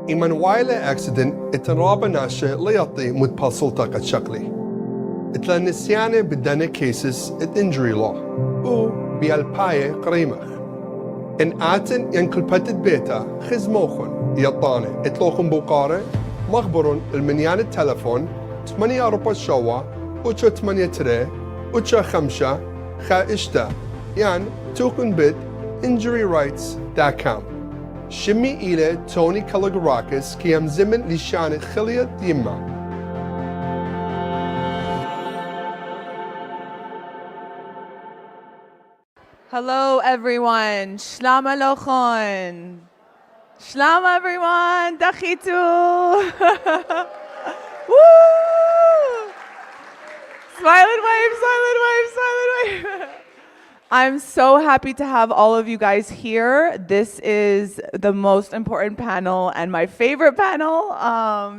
إيمان وايلة أكسيدنت اتنرابا ناشا ليطي متبصل قد شكلي اتلا نسيانة بدانا كيسس الانجري لو و بيالباية قريمة إن آتن ينكل باتت بيتا خزموخن يطانة اتلوخن بوقارة مخبرون المنيان التلفون 8 أربع شوا وچا 8 تري وچا 5 خا اشتا يعني توكن بيت injuryrights.com شمي إلى توني كالاغراكس كي يمزمن لشان خلية ديما. Hello everyone, Shlama Lochon. Shlama everyone, Dachitu. Woo! Silent wave, silent wave, silent wave. I'm so happy to have all of you guys here. This is the most important panel and my favorite panel.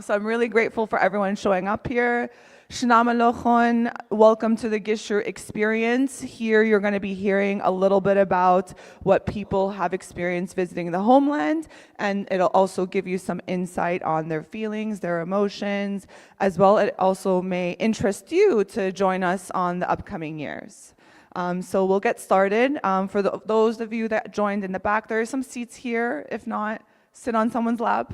So I'm really grateful for everyone showing up here. Shnama Lochon, welcome to the Gishru Experience. Here you're going to be hearing a little bit about what people have experienced visiting the homeland, and it'll also give you some insight on their feelings, their emotions, as well. It also may interest you to join us on the upcoming years. So we'll get started. For those of you that joined in the back, there are some seats here. If not, sit on someone's lap.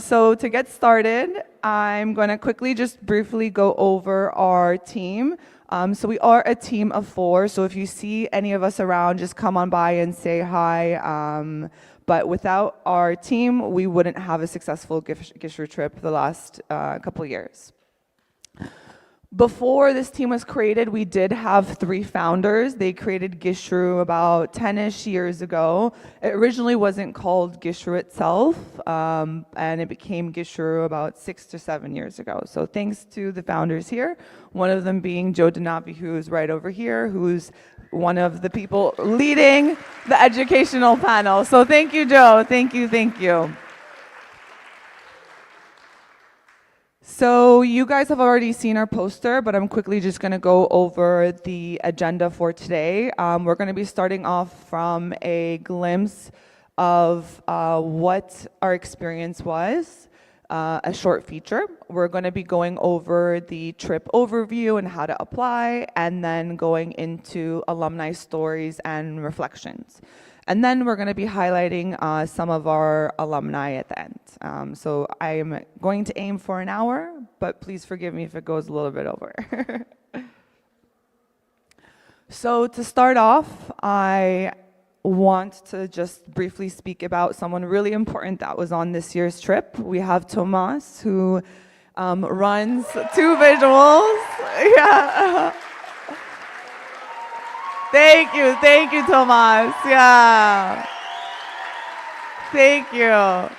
So to get started, I'm going to quickly just briefly go over our team. So we are a team of 4. So if you see any of us around, just come on by and say hi. But without our team, we wouldn't have a successful Gishru trip the last couple of years. Before this team was created, we did have 3 founders. They created Gishru about 10-ish years ago. It originally wasn't called Gishru itself, and it became Gishru about 6 to 7 years ago. So thanks to the founders here, one of them being Joe Denavi, who's right over here, who's one of the people leading the educational panel. So thank you, Joe. Thank you, thank you. So you guys have already seen our poster, but I'm quickly just going to go over the agenda for today. We're going to be starting off from a glimpse of what our experience was, a short feature. We're going to be going over the trip overview and how to apply, and then going into alumni stories and reflections. And then we're going to be highlighting some of our alumni at the end. So I am going to aim for an hour, but please forgive me if it goes a little bit over. So to start off, I want to just briefly speak about someone really important that was on this year's trip. We have Tomas, who runs 2 visuals. Yeah. Thank you, Tomas. Yeah. Thank you.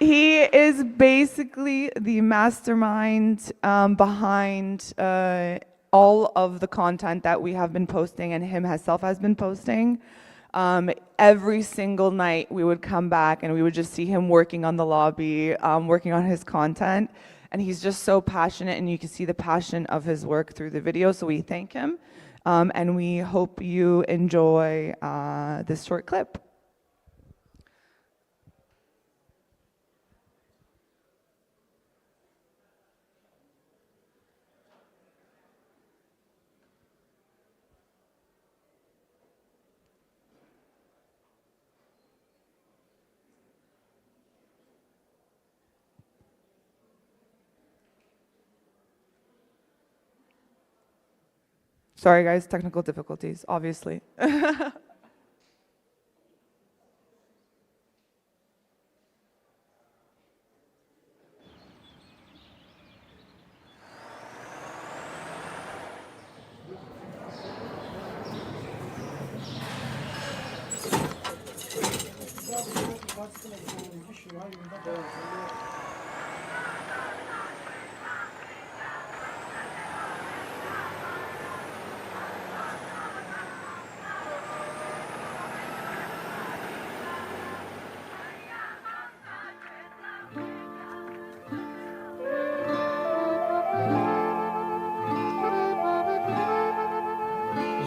He is basically the mastermind behind all of the content that we have been posting and him himself has been posting. Every single night we would come back and we would just see him working on the lobby, working on his content. And he's just so passionate, and you can see the passion of his work through the video. So we thank him, and we hope you enjoy this short clip. Sorry guys, technical difficulties, obviously.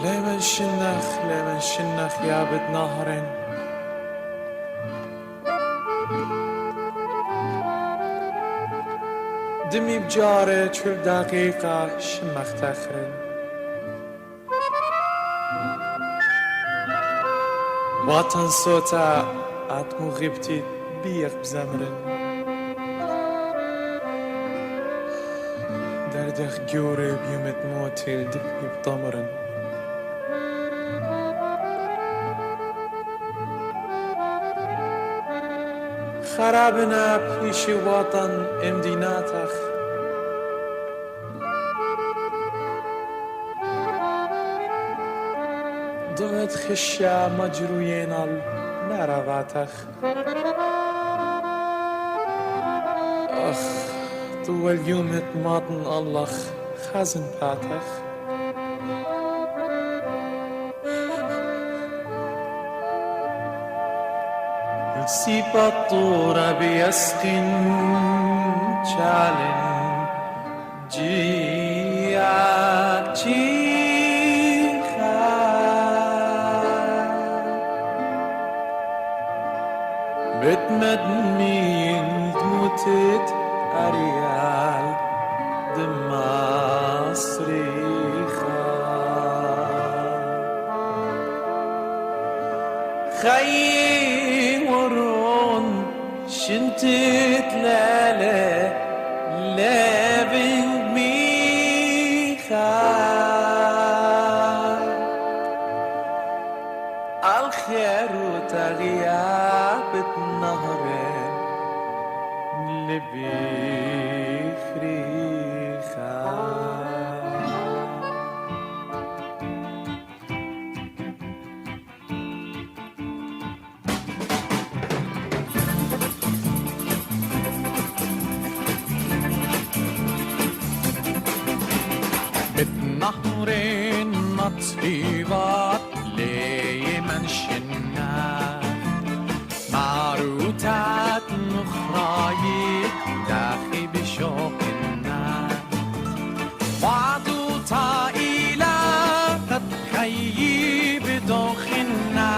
لمن شنخ يا بد نهرن دمي بجارة شو دقيقة شمخ تخرن وطن صوتا عتمو غيبتي بيق بزمرن دردخ جوري بيومت موتي دبي بطمرن خرابنا بيشي وطن امديناتخ دمت خشيا مجرويين النارواتخ اخ طول يومت ماطن الله خازن باتخ سيب الطور بيسقن شالن جياك جيخا بتمدمين تموتت أريال دماصريخا شنتت لالا لابن ميخا الخير وتغياب النهرين اللي بيخريخا نهرين نطفيبات ليمن شنا معروتات نخرايك داخي بشوقنا وعدو طائلة قد خيي بدوخنا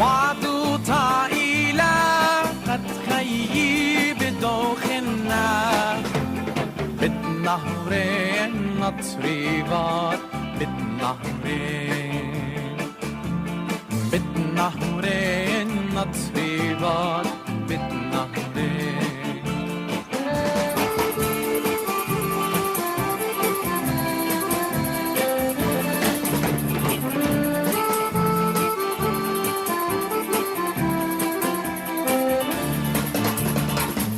وعدو طائلة قد خيي بدوخنا بالنهرين نطريبات بالنهرين بالنهرين نطريبات بالنهرين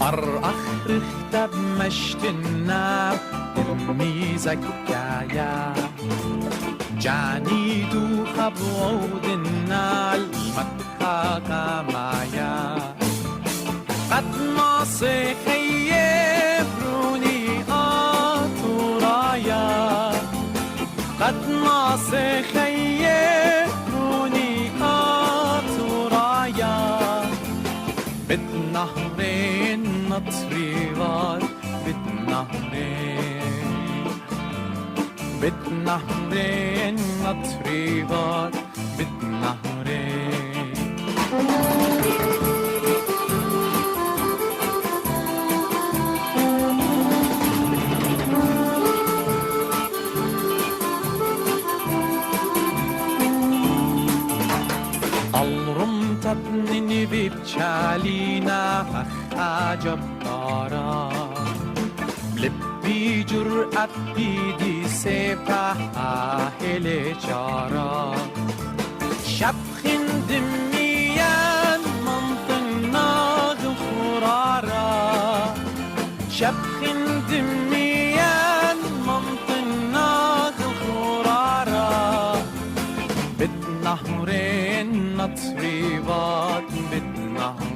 أخر اختب مشتنا ميزكايا جانيدو خبودنا المدخاكا مايا قد ما سيخيبروني آتورايا قد ما سيخيبروني بالنهرين نطريغات بالنهرين بالنهرين نطريغات بالنهرين Alrum tatnini bibchalina عجب دارا لبي جرأت بيدي سبح أهل جارا شب خندميان منطنا غفرارا شب خندميان منطنا غفرارا بالنهرين نطريبات بالنهرين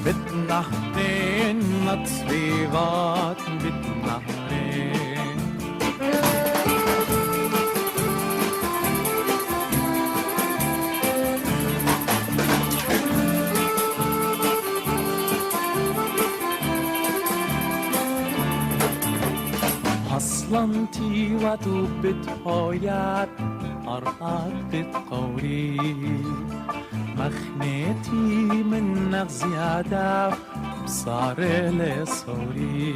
بالنهرين نطريبات بالنهرين حصلنتي ودبت هايات أرقات بتقوري مخنتي منك زيادة بصار لي صوري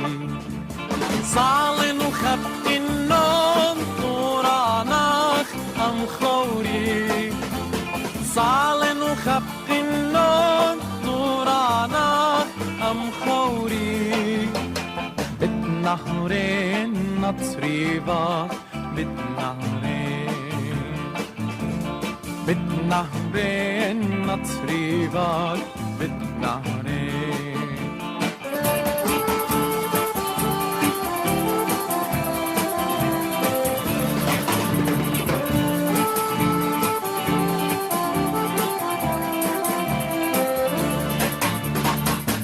صالن وخبت النوم طوراناخ أم خوري صالن وخبت النوم طوراناخ أم خوري بالنهرين نطريبا بالنهرين بالنهرين نطريبا بالنهرين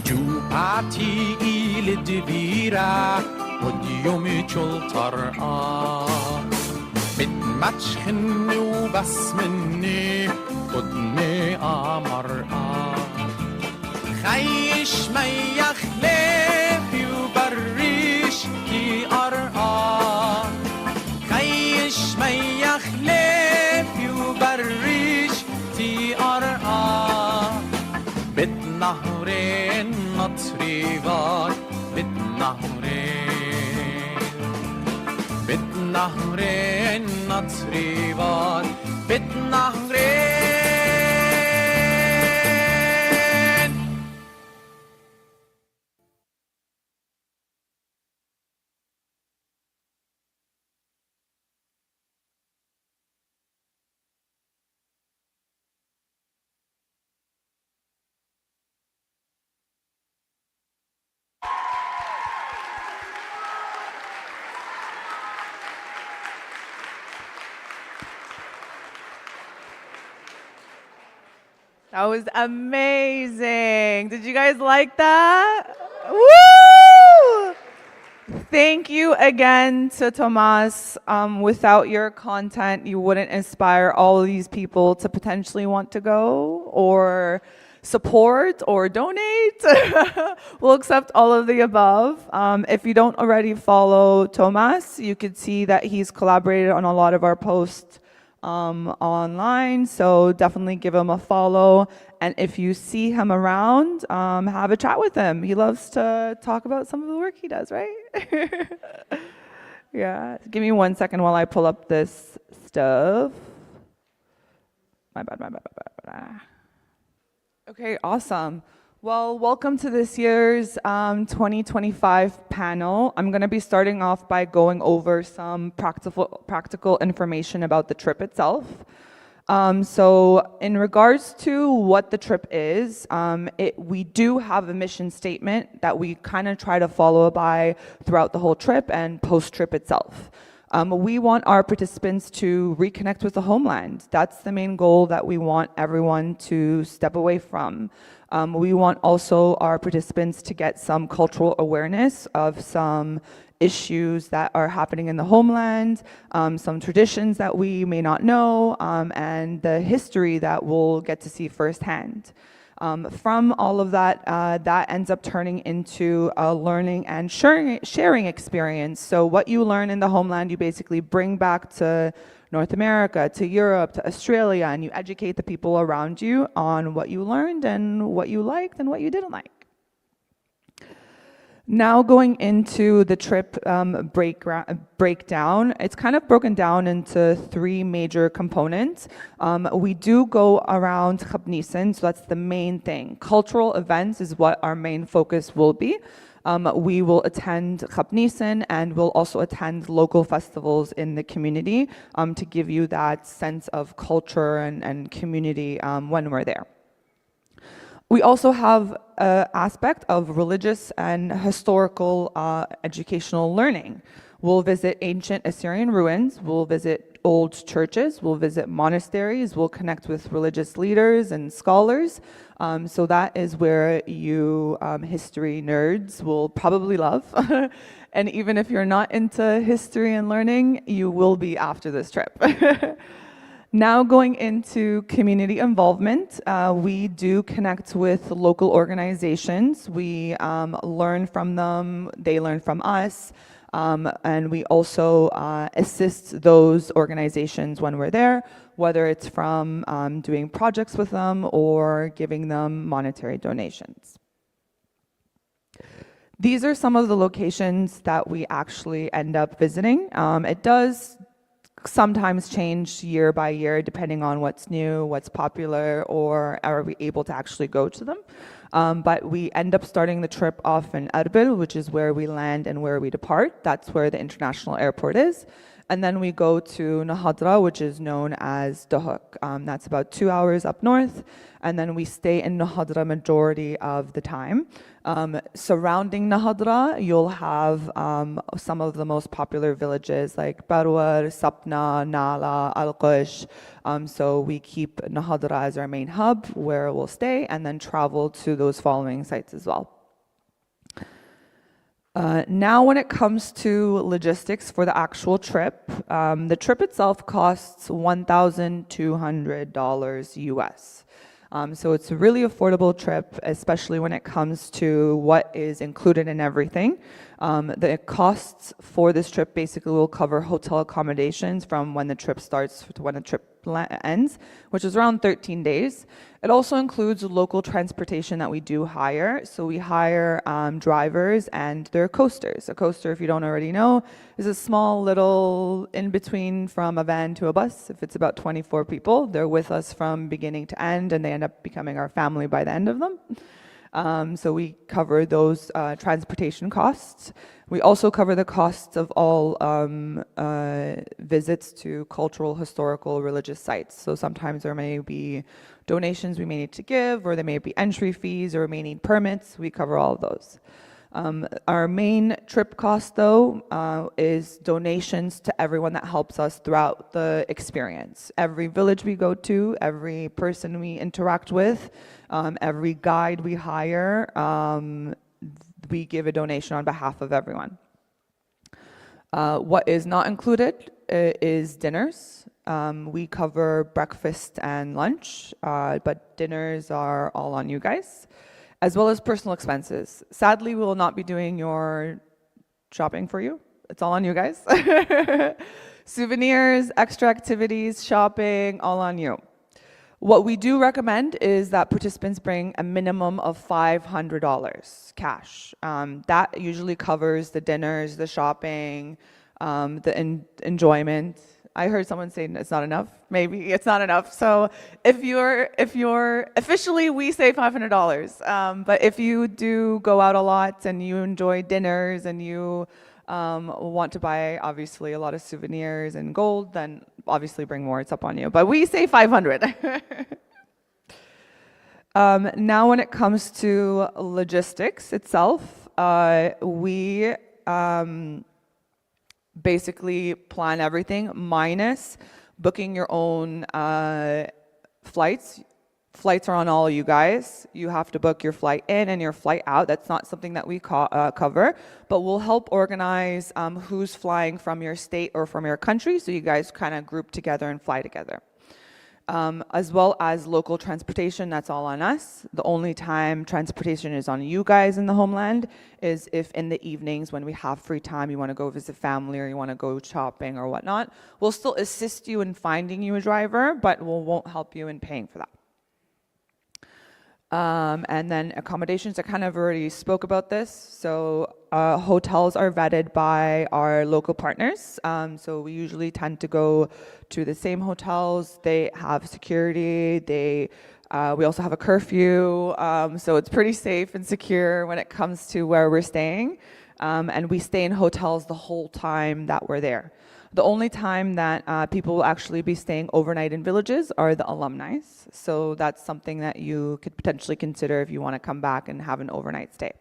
جوباتي للدبيرة واليوم جل طرقا بتمتشخن وبس مني قدمي مرأة خيش ما يخلف وبريش كي أرقى خيش ما يخلف وبريش تي أرقى بالنهرين نطريبات بالنهرين بالنهرين نطريبات بالنهرين That was amazing. Did you guys like that? Woo! Thank you again to Tomas. Without your content, you wouldn't inspire all of these people to potentially want to go or support or donate. We'll accept all of the above. If you don't already follow Tomas, you could see that he's collaborated on a lot of our posts online, so definitely give him a follow. And if you see him around, have a chat with him. He loves to talk about some of the work he does, right? Yeah, give me 1 second while I pull up this stuff. My bad. Okay, awesome. Well, welcome to this year's 2025 panel. I'm going to be starting off by going over some practical information about the trip itself. So in regards to what the trip is, we do have a mission statement that we kind of try to follow by throughout the whole trip and post-trip itself. We want our participants to reconnect with the homeland. That's the main goal that we want everyone to step away from. We want also our participants to get some cultural awareness of some issues that are happening in the homeland, some traditions that we may not know, and the history that we'll get to see firsthand. From all of that, that ends up turning into a learning and sharing experience. So what you learn in the homeland, you basically bring back to North America, to Europe, to Australia, and you educate the people around you on what you learned and what you liked and what you didn't like. Now going into the trip breakdown, it's kind of broken down into three major components. We do go around Khabnisin, so that's the main thing. Cultural events is what our main focus will be. We will attend Khabnisin and we'll also attend local festivals in the community to give you that sense of culture and community when we're there. We also have an aspect of religious and historical educational learning. We'll visit ancient Assyrian ruins, we'll visit old churches, we'll visit monasteries, we'll connect with religious leaders and scholars. So that is where you history nerds will probably love. And even if you're not into history and learning, you will be after this trip. Now going into community involvement, we do connect with local organizations. We learn from them, they learn from us, and we also assist those organizations when we're there, whether it's from doing projects with them or giving them monetary donations. These are some of the locations that we actually end up visiting. It does sometimes change year by year depending on what's new, what's popular, or are we able to actually go to them. But we end up starting the trip off in Erbil, which is where we land and where we depart. That's where the international airport is. And then we go to Nahadra, which is known as Dahuk. That's about 2 hours up north. And then we stay in Nahadra majority of the time. Surrounding Nahadra, you'll have some of the most popular villages like Barwar, Sapna, Nala, Al-Qush. So we keep Nahadra as our main hub where we'll stay and then travel to those following sites as well. Now when it comes to logistics for the actual trip, the trip itself costs $1,200 US. So it's a really affordable trip, especially when it comes to what is included in everything. The costs for this trip basically will cover hotel accommodations from when the trip starts to when the trip ends, which is around 13 days. It also includes local transportation that we do hire. So we hire drivers and they're coasters. A coaster, if you don't already know, is a small little in-between from a van to a bus. If it's about 24 people, they're with us from beginning to end and they end up becoming our family by the end of them. So we cover those transportation costs. We also cover the costs of all visits to cultural, historical, religious sites. So sometimes there may be donations we may need to give, or there may be entry fees, or we may need permits. We cover all of those. Our main trip cost, though, is donations to everyone that helps us throughout the experience. Every village we go to, every person we interact with, every guide we hire, we give a donation on behalf of everyone. What is not included is dinners. We cover breakfast and lunch, but dinners are all on you guys, as well as personal expenses. Sadly, we will not be doing your shopping for you. It's all on you guys. Souvenirs, extra activities, shopping, all on you. What we do recommend is that participants bring a minimum of $500 cash. That usually covers the dinners, the shopping, the enjoyment. I heard someone say it's not enough. Maybe it's not enough. So if you're officially, we say $500. But if you do go out a lot and you enjoy dinners and you want to buy obviously a lot of souvenirs and gold, then obviously bring more. It's up on you. But we say 500. Now when it comes to logistics itself, we basically plan everything minus booking your own flights. Flights are on all you guys. You have to book your flight in and your flight out. That's not something that we cover, but we'll help organize who's flying from your state or from your country, so you guys kind of group together and fly together. as well as local transportation. That's all on us. The only time transportation is on you guys in the homeland is if in the evenings when we have free time, you want to go visit family or you want to go shopping or whatnot. We'll still assist you in finding you a driver, but we won't help you in paying for that. And then accommodations, I kind of already spoke about this. So hotels are vetted by our local partners. So we usually tend to go to the same hotels. They have security. We also have a curfew. So it's pretty safe and secure when it comes to where we're staying. And we stay in hotels the whole time that we're there. The only time that people will actually be staying overnight in villages are the alumni. So that's something that you could potentially consider if you want to come back and have an overnight stay.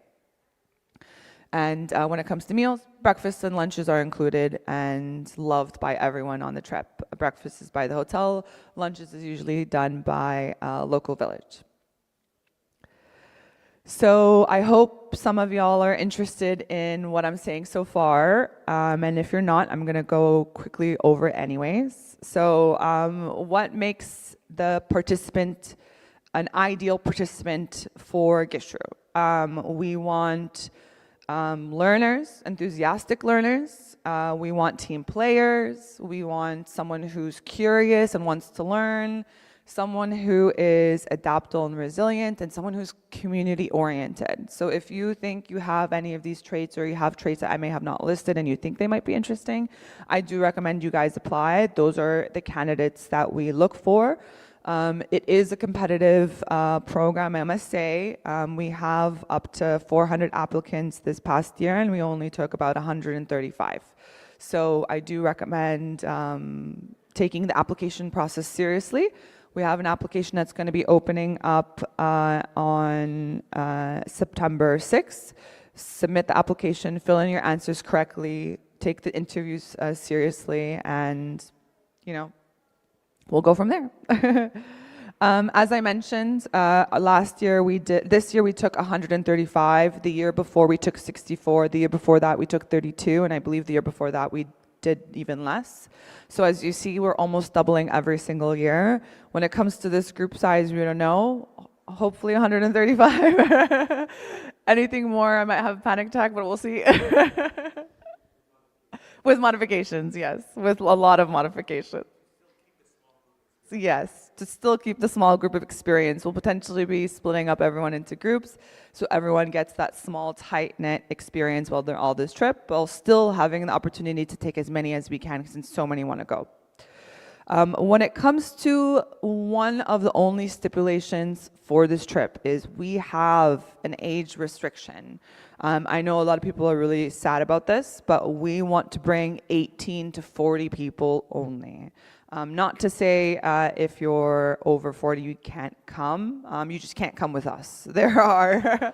And when it comes to meals, breakfasts and lunches are included and loved by everyone on the trip. Breakfast is by the hotel, lunches is usually done by a local village. So I hope some of y'all are interested in what I'm saying so far. And if you're not, I'm going to go quickly over it anyways. So what makes the participant an ideal participant for Gishru? We want learners, enthusiastic learners. We want team players. We want someone who's curious and wants to learn. Someone who is adaptable and resilient, and someone who's community oriented. So if you think you have any of these traits, or you have traits that I may have not listed and you think they might be interesting, I do recommend you guys apply. Those are the candidates that we look for. It is a competitive program, I must say. We have up to 400 applicants this past year, and we only took about 135. So I do recommend taking the application process seriously. We have an application that's going to be opening up on September 6th. Submit the application, fill in your answers correctly, take the interviews seriously, and, we'll go from there. As I mentioned, this year we took 135. The year before we took 64. The year before that we took 32, and I believe the year before that we did even less. So as you see, we're almost doubling every single year. When it comes to this group size, we don't know. Hopefully 135. Anything more, I might have a panic attack, but we'll see. With modifications, yes, with a lot of modifications. Yes, to still keep the small group of experience. We'll potentially be splitting up everyone into groups, so everyone gets that small, tight-knit experience while they're all this trip, while still having the opportunity to take as many as we can, since so many want to go. When it comes to one of the only stipulations for this trip is we have an age restriction. I know a lot of people are really sad about this, but we want to bring 18 to 40 people only. Not to say if you're over 40 you can't come, you just can't come with us. There are,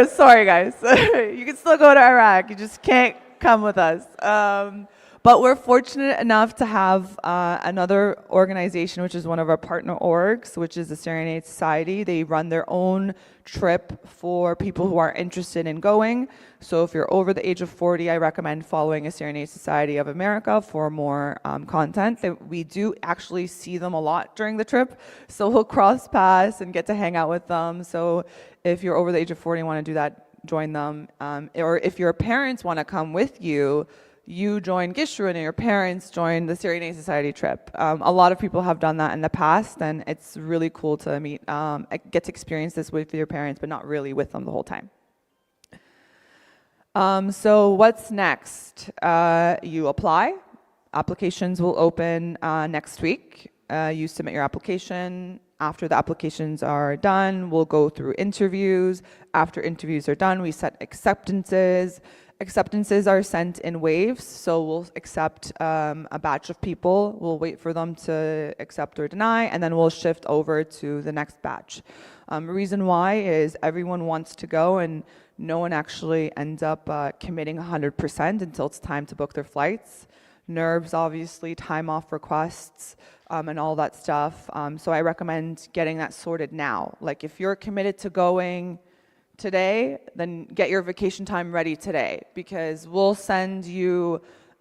sorry guys, you can still go to Iraq, you just can't come with us. But we're fortunate enough to have another organization, which is one of our partner orgs, which is the Assyrian Aid Society. They run their own trip for people who are interested in going. So if you're over the age of 40, I recommend following Assyrian Aid Society of America for more content. We do actually see them a lot during the trip, so we'll cross paths and get to hang out with them. So if you're over the age of 40 and want to do that, join them. Or if your parents want to come with you, you join Gishru and your parents join the Assyrian Aid Society trip. A lot of people have done that in the past, and it's really cool to meet, get to experience this with your parents, but not really with them the whole time. So what's next? You apply. Applications will open next week. You submit your application. After the applications are done, we'll go through interviews. After interviews are done, we set acceptances. Acceptances are sent in waves, so we'll accept a batch of people. We'll wait for them to accept or deny, and then we'll shift over to the next batch. Reason why is everyone wants to go, and no one actually ends up committing 100% until it's time to book their flights. Nerves, obviously, time off requests, and all that stuff. So I recommend getting that sorted now. Like if you're committed to going today, then get your vacation time ready today, because we'll send you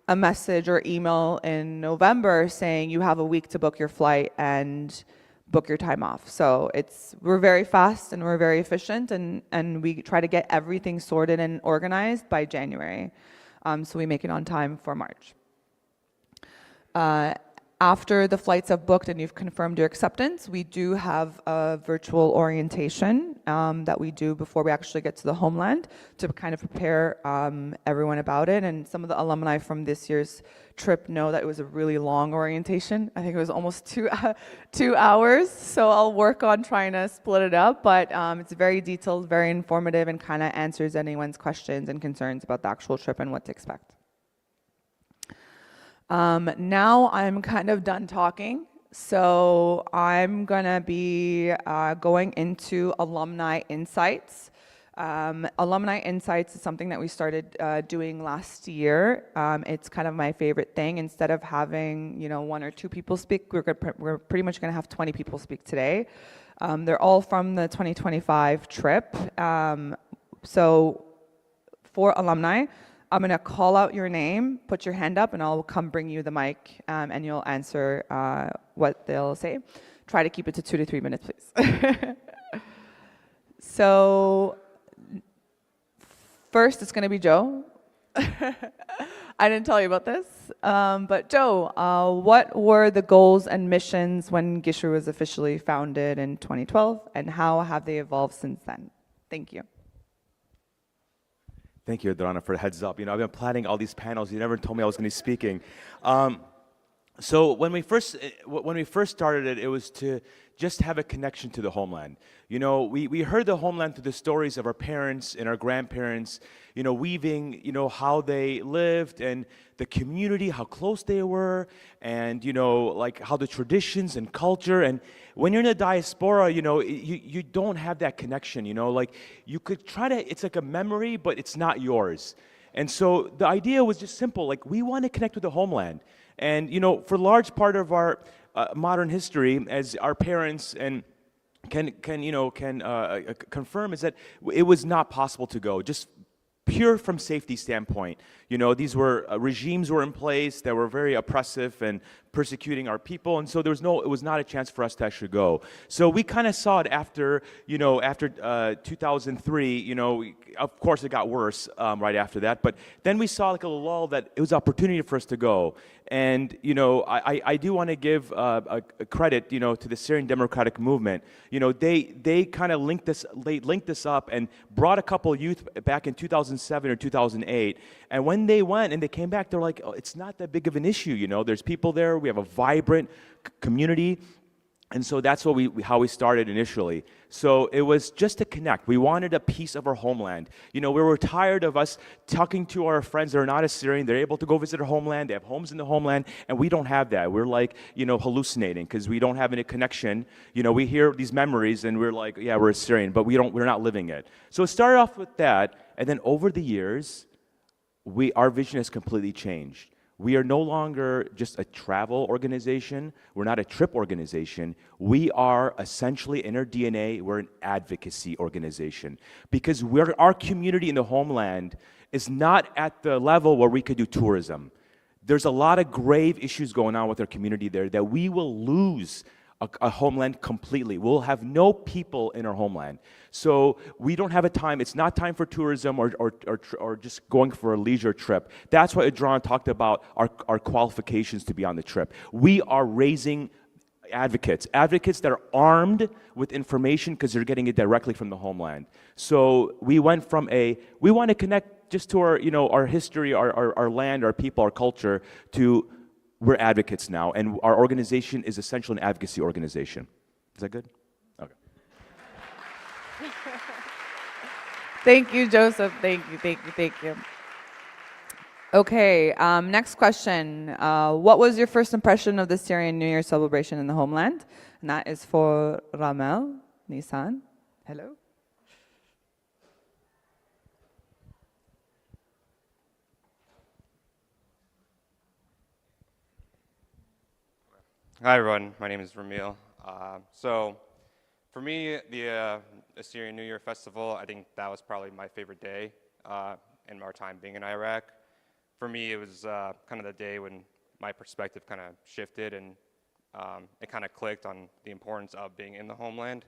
a message or email in November saying you have a week to book your flight and book your time off. So we're very fast and we're very efficient, and we try to get everything sorted and organized by January. So we make it on time for March. After the flights have booked and you've confirmed your acceptance, we do have a virtual orientation that we do before we actually get to the homeland to kind of prepare everyone about it. And some of the alumni from this year's trip know that it was a really long orientation. I think it was almost 2 hours. So I'll work on trying to split it up, but it's very detailed, very informative, and kind of answers anyone's questions and concerns about the actual trip and what to expect. Now I'm kind of done talking, so I'm gonna be going into alumni insights. Alumni insights is something that we started doing last year. It's kind of my favorite thing. Instead of having 1 or 2 people speak, we're pretty much gonna have 20 people speak today. They're all from the 2025 trip. So for alumni, I'm going to call out your name, put your hand up, and I'll come bring you the mic, and you'll answer what they'll say. Try to keep it to 2 to 3 minutes, please. So first, it's going to be Joe. I didn't tell you about this, but Joe, what were the goals and missions when Gishru was officially founded in 2012, and how have they evolved since then? Thank you. Thank you, Adrana, for the heads up. I've been planning all these panels. You never told me I was going to be speaking. So when we first started it, it was to just have a connection to the homeland. We heard the homeland through the stories of our parents and our grandparents, weaving, how they lived and the community, how close they were, and, like how the traditions and culture. And when you're in the diaspora, you don't have that connection, like you could try to, it's like a memory, but it's not yours. And so the idea was just simple, like we want to connect with the homeland. And, for a large part of our modern history, as our parents and can confirm, is that it was not possible to go, just pure from safety standpoint. These were regimes were in place that were very oppressive and persecuting our people, and so it was not a chance for us to actually go. So we kind of saw it after 2003. Of course it got worse right after that, but then we saw like a lull that it was an opportunity for us to go. And I do want to give a credit to the Syrian Democratic Movement. They kind of linked this up and brought a couple of youth back in 2007 or 2008. And when they went and they came back, they're like, oh, it's not that big of an issue. There's people there. We have a vibrant community. And so that's how we started initially. So it was just to connect. We wanted a piece of our homeland. We were tired of us talking to our friends that are not Assyrian. They're able to go visit our homeland. They have homes in the homeland, and we don't have that. We're like, hallucinating because we don't have any connection. We hear these memories, and we're like, yeah, we're Assyrian, but we're not living it. So it started off with that, and then over the years, our vision has completely changed. We are no longer just a travel organization. We're not a trip organization. We are essentially, in our DNA, we're an advocacy organization. Because our community in the homeland is not at the level where we could do tourism. There's a lot of grave issues going on with our community there that we will lose a homeland completely. We'll have no people in our homeland. So we don't have a time. It's not time for tourism or just going for a leisure trip. That's why Adran talked about our qualifications to be on the trip. We are raising advocates that are armed with information because they're getting it directly from the homeland. So we went from we want to connect just to our history, our land, our people, our culture, to we're advocates now, and our organization is essentially an advocacy organization. Is that good? Okay. Thank you, Joseph. Thank you. Okay, next question. What was your first impression of the Syrian New Year celebration in the homeland? And that is for Ramel Nisan. Hello. Hi everyone, my name is Ramil. So for me, the Assyrian New Year Festival, I think that was probably my favorite day in our time being in Iraq. for me, it was kind of the day when my perspective kind of shifted and it kind of clicked on the importance of being in the homeland.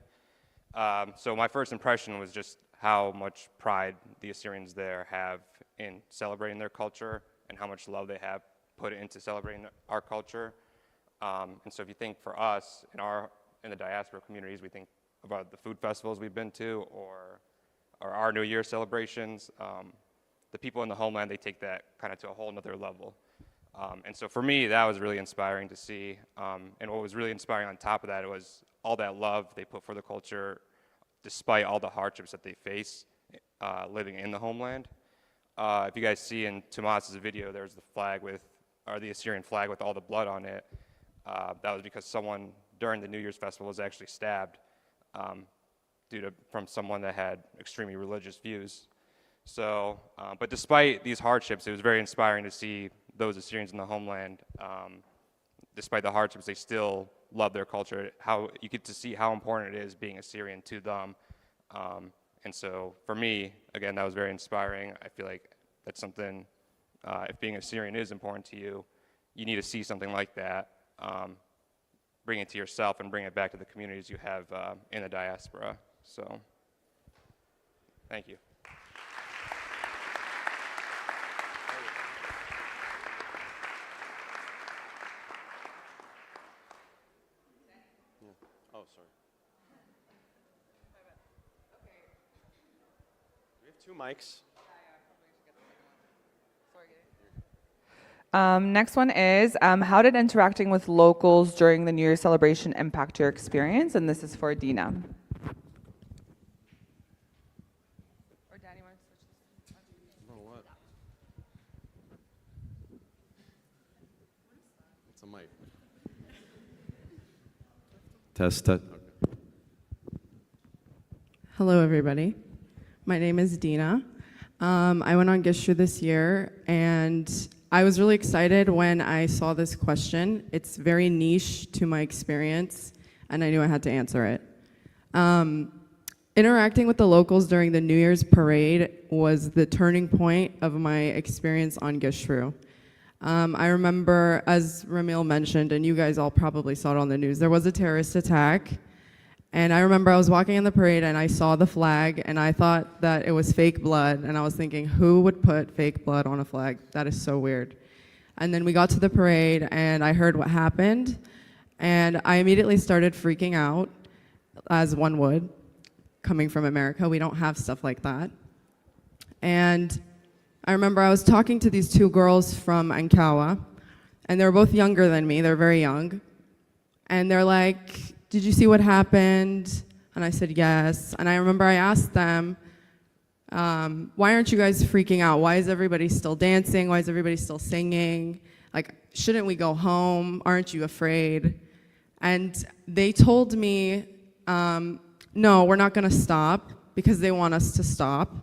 So my first impression was just how much pride the Assyrians there have in celebrating their culture and how much love they have put into celebrating our culture. And so if you think for us, in the diaspora communities, we think about the food festivals we've been to or our New Year celebrations. The people in the homeland, they take that kind of to a whole nother level. And so for me, that was really inspiring to see. And what was really inspiring on top of that was all that love they put for the culture, despite all the hardships that they face living in the homeland. If you guys see in Tomas's video, there's the Assyrian flag with all the blood on it. That was because someone during the New Year's festival was actually stabbed from someone that had extremely religious views. So, but despite these hardships, it was very inspiring to see those Assyrians in the homeland, despite the hardships, they still love their culture. How you get to see how important it is being Assyrian to them. And so for me, again, that was very inspiring. I feel like that's something, if being Assyrian is important to you, you need to see something like that, bring it to yourself and bring it back to the communities you have in the diaspora. So, thank you. Oh, sorry. We have two mics. Next one is, how did interacting with locals during the New Year celebration impact your experience? And this is for Dina. Or Danny, want to switch this? Oh, what? It's a mic. Test. Okay. Hello, everybody. My name is Dina. I went on Gishru this year, and I was really excited when I saw this question. It's very niche to my experience, and I knew I had to answer it. Interacting with the locals during the New Year's parade was the turning point of my experience on Gishru. I remember, as Ramil mentioned, and you guys all probably saw it on the news, there was a terrorist attack. And I remember I was walking in the parade and I saw the flag and I thought that it was fake blood. And I was thinking, who would put fake blood on a flag? That is so weird. And then we got to the parade and I heard what happened. And I immediately started freaking out, as one would. Coming from America, we don't have stuff like that. And I remember I was talking to these two girls from Ankawa, and they were both younger than me. They're very young. And they're like, did you see what happened? And I said, yes. And I remember I asked them, why aren't you guys freaking out? Why is everybody still dancing? Why is everybody still singing? Like, shouldn't we go home? Aren't you afraid? And they told me, no, we're not gonna stop, because they want us to stop.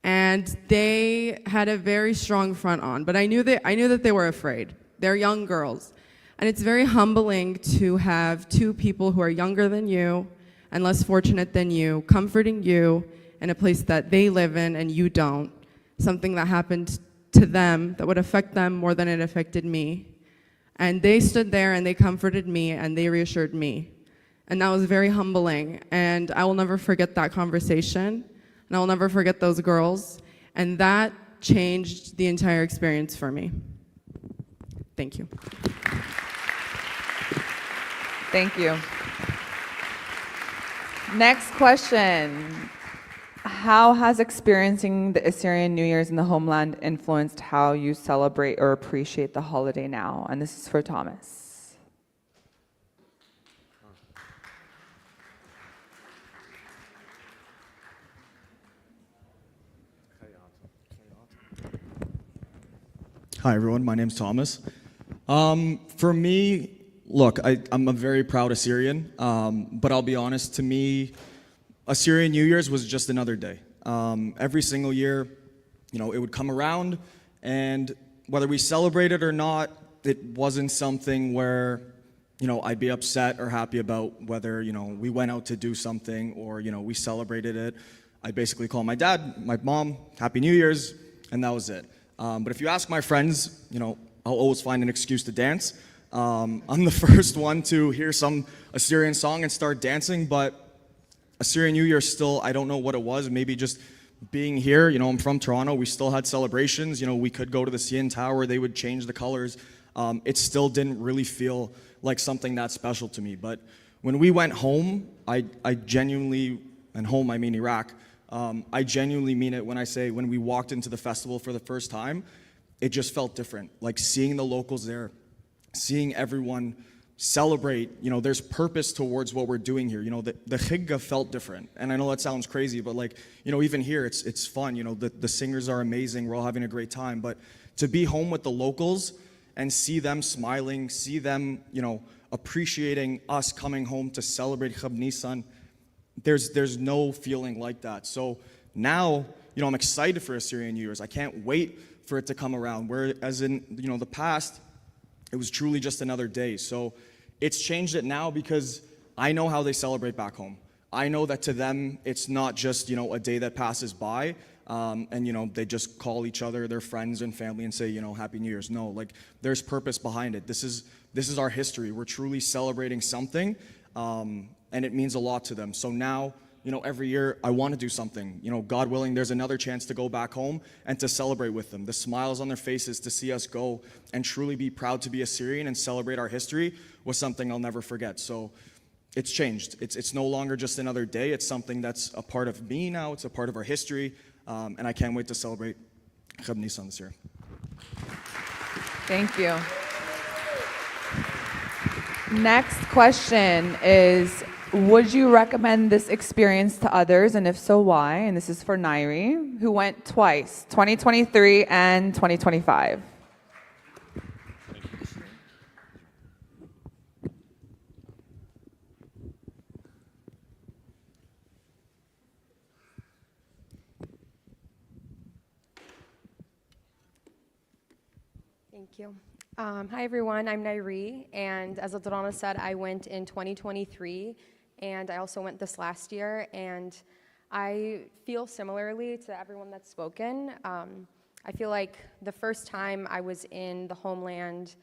And they had a very strong front on, but I knew that they were afraid. They're young girls. And it's very humbling to have two people who are younger than you and less fortunate than you, comforting you in a place that they live in and you don't. Something that happened to them that would affect them more than it affected me. And they stood there and they comforted me and they reassured me. And that was very humbling. And I will never forget that conversation. And I will never forget those girls. And that changed the entire experience for me. Thank you. Thank you. Next question. How has experiencing the Assyrian New Year's in the homeland influenced how you celebrate or appreciate the holiday now? And this is for Thomas. Hi, everyone. My name's Thomas. For me, look, I'm a very proud Assyrian, but I'll be honest, to me, Assyrian New Year's was just another day. Every single year, it would come around, and whether we celebrated or not, it wasn't something where, I'd be upset or happy about whether, we went out to do something or, we celebrated it. I'd basically call my dad, my mom, Happy New Year's, and that was it. But if you ask my friends, you know, I'll always find an excuse to dance. I'm the first one to hear some Assyrian song and start dancing, but Assyrian New Year still, I don't know what it was, maybe just being here. You know, I'm from Toronto, we still had celebrations. You know, we could go to the CN Tower, they would change the colors. It still didn't really feel like something that special to me. But when we went home, I genuinely, and home I mean Iraq, I genuinely mean it when I say when we walked into the festival for the first time, it just felt different. Like seeing the locals there, seeing everyone celebrate, you know, there's purpose towards what we're doing here. You know, the Khigga felt different. And I know that sounds crazy, but like, you know, even here, it's fun. You know, the singers are amazing. We're all having a great time. But to be home with the locals and see them smiling, see them, you know, appreciating us coming home to celebrate Khab Nisan, there's no feeling like that. So now, you know, I'm excited for Assyrian New Year's. I can't wait for it to come around. Whereas in, you know, the past, it was truly just another day. So it's changed it now because I know how they celebrate back home. I know that to them, it's not just, you know, a day that passes by and, you know, they just call each other, their friends and family and say, you know, Happy New Year's. No, like there's purpose behind it. This is our history. We're truly celebrating something and it means a lot to them. So now, you know, every year I want to do something. You know, God willing, there's another chance to go back home and to celebrate with them. The smiles on their faces to see us go and truly be proud to be Assyrian and celebrate our history was something I'll never forget. So it's changed. It's no longer just another day. It's something that's a part of me now. It's a part of our history. And I can't wait to celebrate Khab Nisan this year. Thank you. Next question is, would you recommend this experience to others, and if so, why? And this is for Nairi, who went twice, 2023 and 2025. Thank you. Hi, everyone. I'm Nairi, and as Adrana said, I went in 2023, and I also went this last year, and I feel similarly to everyone that's spoken. I feel like the first time I was in the homeland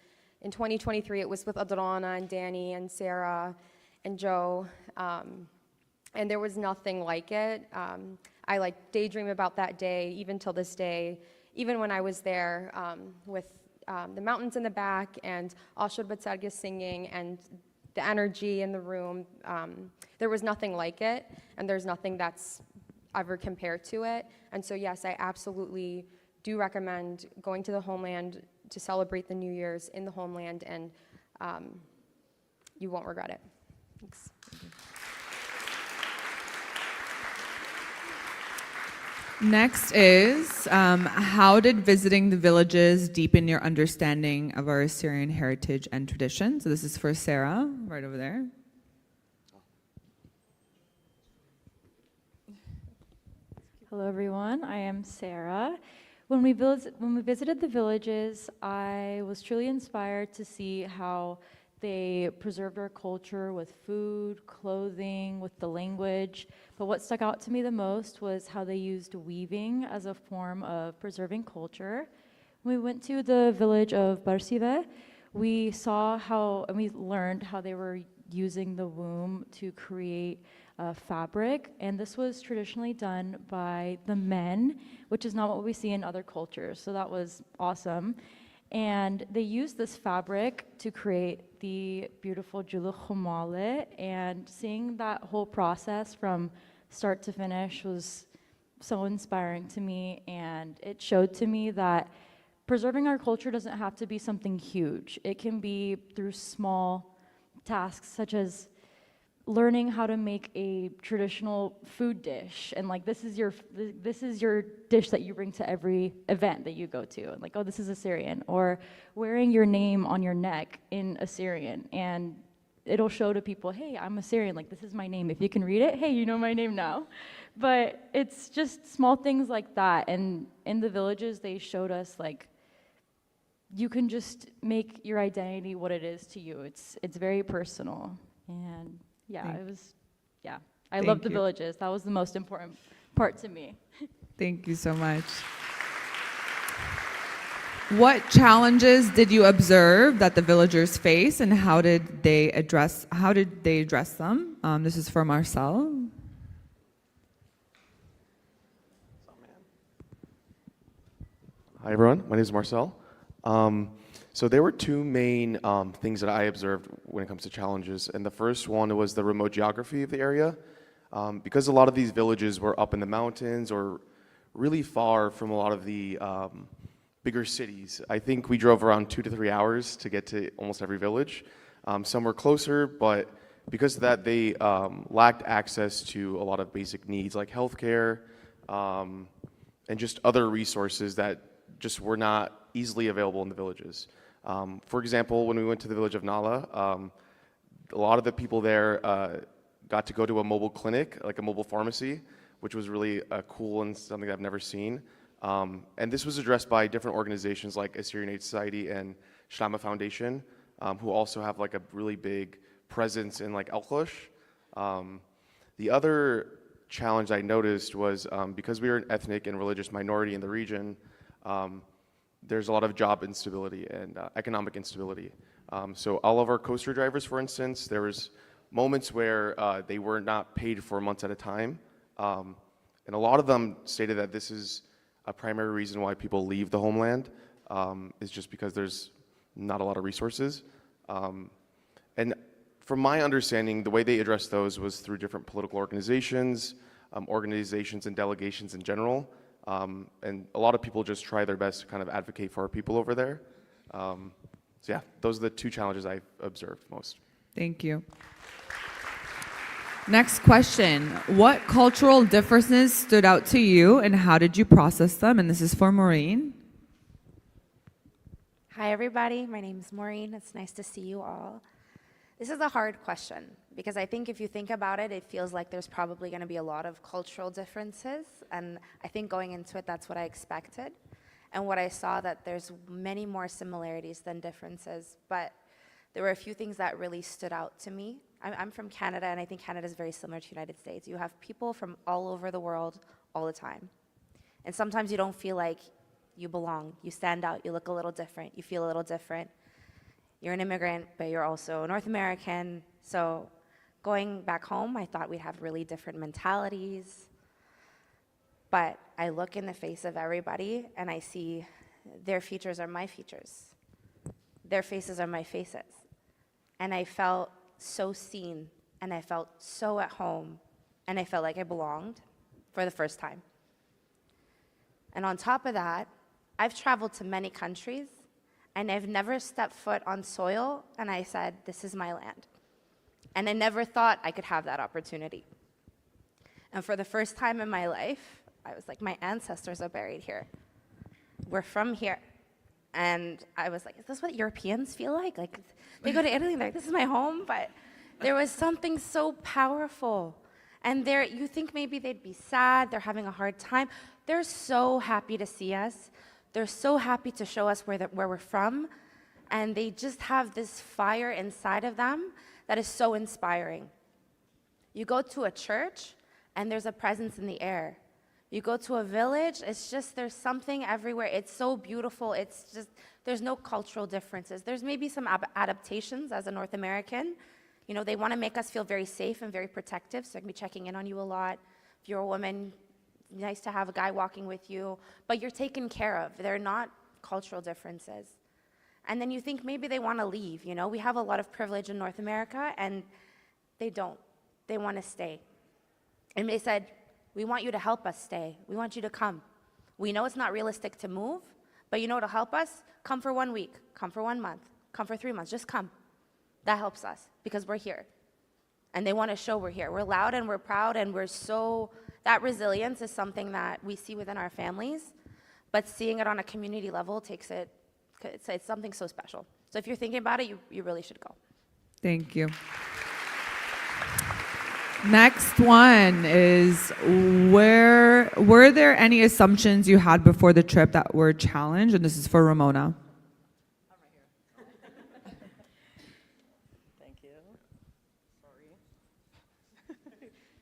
in 2023, it was with Adrana and Danny and Sarah and Joe, and there was nothing like it. I like daydream about that day, even till this day, even when I was there with the mountains in the back and Ashur Batsargis singing and the energy in the room. There was nothing like it, and there's nothing that's ever compared to it. And so yes, I absolutely do recommend going to the homeland to celebrate the New Year's in the homeland, and you won't regret it. Thanks. Next is, how did visiting the villages deepen your understanding of our Assyrian heritage and tradition? So this is for Sarah, right over there. Hello, everyone. I am Sarah. When we visited the villages, I was truly inspired to see how they preserved our culture with food, clothing, with the language. But what stuck out to me the most was how they used weaving as a form of preserving culture. When we went to the village of Barsive, we saw how, and we learned how they were using the womb to create fabric, and this was traditionally done by the men, which is not what we see in other cultures, so that was awesome. And they used this fabric to create the beautiful Julu Khumale, and seeing that whole process from start to finish was so inspiring to me, and it showed to me that preserving our culture doesn't have to be something huge. It can be through small tasks, such as learning how to make a traditional food dish, and like this is your dish that you bring to every event that you go to, and like, oh, this is Assyrian, or wearing your name on your neck in Assyrian, and it'll show to people, hey, I'm Assyrian, like this is my name. If you can read it, hey, you know my name now. But it's just small things like that, and in the villages they showed us like you can just make your identity what it is to you. It's very personal, and I love the villages. That was the most important part to me. Thank you so much. What challenges did you observe that the villagers face, and how did they address them? This is for Marcel. Hi, everyone. My name is Marcel. So there were two main things that I observed when it comes to challenges. And the first one was the remote geography of the area. Because a lot of these villages were up in the mountains or really far from a lot of the bigger cities. I think we drove around 2 to 3 hours to get to almost every village. Some were closer, but because of that, they lacked access to a lot of basic needs like healthcare and just other resources that just were not easily available in the villages. For example, when we went to the village of Nala, a lot of the people there got to go to a mobile clinic, like a mobile pharmacy, which was really cool and something I've never seen. And this was addressed by different organizations like Assyrian Aid Society and Shlama Foundation, who also have like a really big presence in like Al-Khosh. The other challenge I noticed was because we were an ethnic and religious minority in the region, there's a lot of job instability and economic instability. So all of our coaster drivers, for instance, there was moments where they were not paid for months at a time. And a lot of them stated that this is a primary reason why people leave the homeland, is just because there's not a lot of resources. And from my understanding, the way they addressed those was through different political organizations, organizations and delegations in general. And a lot of people just try their best to kind of advocate for our people over there. So yeah, those are the two challenges I observed most. Thank you. Next question. What cultural differences stood out to you, and how did you process them? And this is for Maureen. Hi, everybody. My name is Maureen. It's nice to see you all. This is a hard question because I think if you think about it, it feels like there's probably going to be a lot of cultural differences. And I think going into it, that's what I expected. And what I saw that there's many more similarities than differences. But there were a few things that really stood out to me. I'm from Canada, and I think Canada is very similar to the United States. You have people from all over the world all the time. And sometimes you don't feel like you belong. You stand out. You look a little different. You feel a little different. You're an immigrant, but you're also North American. So going back home, I thought we'd have really different mentalities. But I look in the face of everybody, and I see their features are my features. Their faces are my faces. And I felt so seen, and I felt so at home, and I felt like I belonged for the first time. And on top of that, I've traveled to many countries, and I've never stepped foot on soil, and I said, this is my land. And I never thought I could have that opportunity. And for the first time in my life, I was like, my ancestors are buried here. We're from here. And I was like, is this what Europeans feel like? Like, they go to Italy and they're like, this is my home, but there was something so powerful. And you think maybe they'd be sad, they're having a hard time. They're so happy to see us. They're so happy to show us where we're from. And they just have this fire inside of them that is so inspiring. You go to a church and there's a presence in the air. You go to a village, it's just, there's something everywhere. It's so beautiful. It's just, there's no cultural differences. There's maybe some adaptations as a North American. You know, they want to make us feel very safe and very protective, so I can be checking in on you a lot. If you're a woman, nice to have a guy walking with you, but you're taken care of. They're not cultural differences. And then you think maybe they want to leave, you know? We have a lot of privilege in North America, and they don't. They want to stay. And they said, we want you to help us stay. We want you to come. We know it's not realistic to move, but you know what'll help us? Come for 1 week, come for 1 month, come for 3 months, just come. That helps us because we're here. And they want to show we're here. We're loud and we're proud, and that resilience is something that we see within our families, but seeing it on a community level it's something so special. So if you're thinking about it, you really should go. Thank you. Next one is, were there any assumptions you had before the trip that were challenged? And this is for Ramona. Thank you.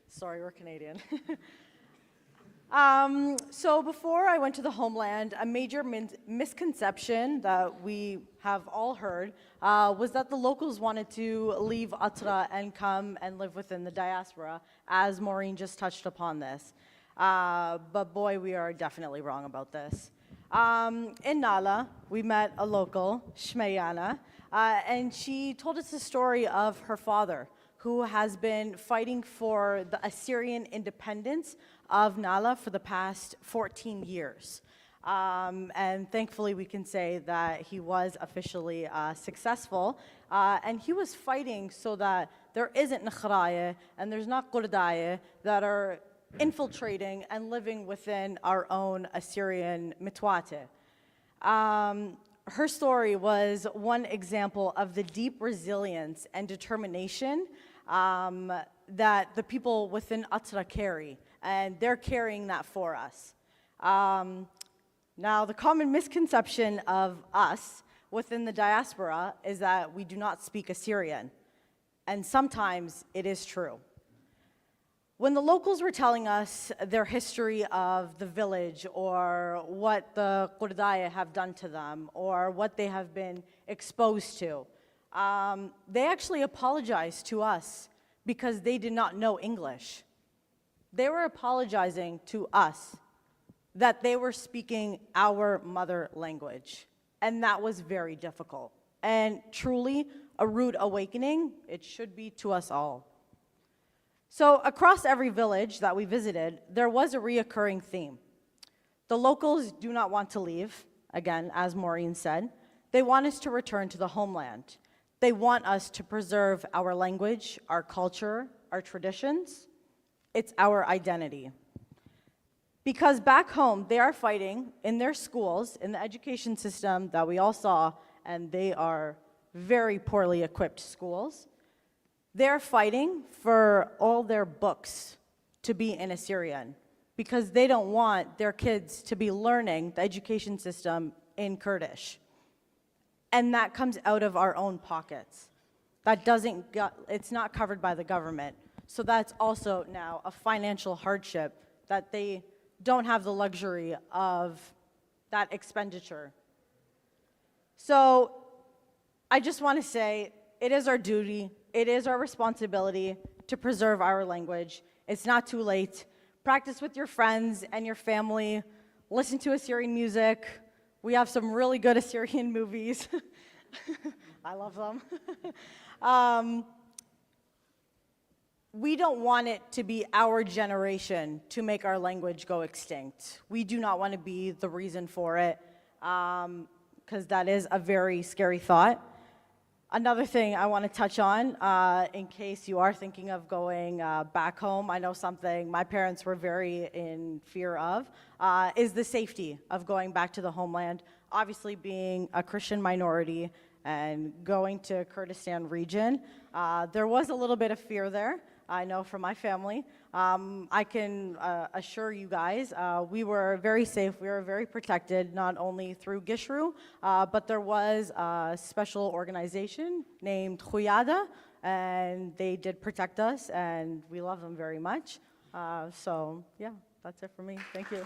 Sorry, we're Canadian. So before I went to the homeland, a major misconception that we have all heard was that the locals wanted to leave Atra and come and live within the diaspora, as Maureen just touched upon this. But boy, we are definitely wrong about this. In Nala, we met a local, Shmeyana, and she told us the story of her father, who has been fighting for the Assyrian independence of Nala for the past 14 years. And thankfully, we can say that he was officially successful. And he was fighting so that there isn't Nakhraya and there's not Qurdaya that are infiltrating and living within our own Assyrian Mitwate. Her story was one example of the deep resilience and determination that the people within Atra carry, and they're carrying that for us. Now, the common misconception of us within the diaspora is that we do not speak Assyrian, and sometimes it is true. When the locals were telling us their history of the village or what the Qurdaya have done to them or what they have been exposed to, they actually apologized to us because they did not know English. They were apologizing to us that they were speaking our mother language, and that was very difficult. And truly, a rude awakening, it should be to us all. So across every village that we visited, there was a reoccurring theme. The locals do not want to leave, again, as Maureen said. They want us to return to the homeland. They want us to preserve our language, our culture, our traditions. It's our identity. Because back home, they are fighting in their schools, in the education system that we all saw, and they are very poorly equipped schools. They're fighting for all their books to be in Assyrian because they don't want their kids to be learning the education system in Kurdish. And that comes out of our own pockets. It's not covered by the government. So that's also now a financial hardship that they don't have the luxury of that expenditure. So I just want to say it is our duty, it is our responsibility to preserve our language. It's not too late. Practice with your friends and your family. Listen to Assyrian music. We have some really good Assyrian movies. I love them. We don't want it to be our generation to make our language go extinct. We do not want to be the reason for it, because that is a very scary thought. Another thing I want to touch on, in case you are thinking of going back home, I know something my parents were very in fear of, is the safety of going back to the homeland. Obviously, being a Christian minority and going to Kurdistan region, there was a little bit of fear there. I know from my family. I can assure you guys, we were very safe, we were very protected, not only through Gishru, but there was a special organization named Khuyada, and they did protect us, and we love them very much. So yeah, that's it for me. Thank you.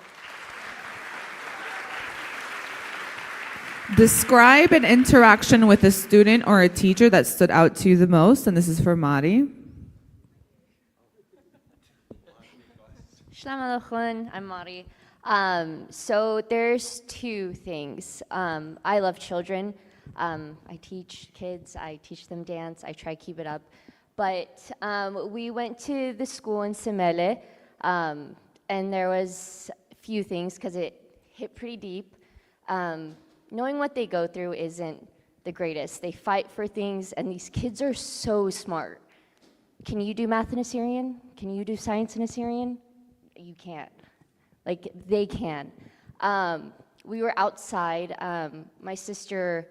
Describe an interaction with a student or a teacher that stood out to you the most, and this is for Mari. Shalom Aleichem, I'm Mari. So there's two things. I love children. I teach kids, I teach them dance, I try to keep it up. But we went to the school in Semele, and there was a few things because it hit pretty deep. Knowing what they go through isn't the greatest. They fight for things, and these kids are so smart. Can you do math in Assyrian? Can you do science in Assyrian? You can't. Like, they can. We were outside. My sister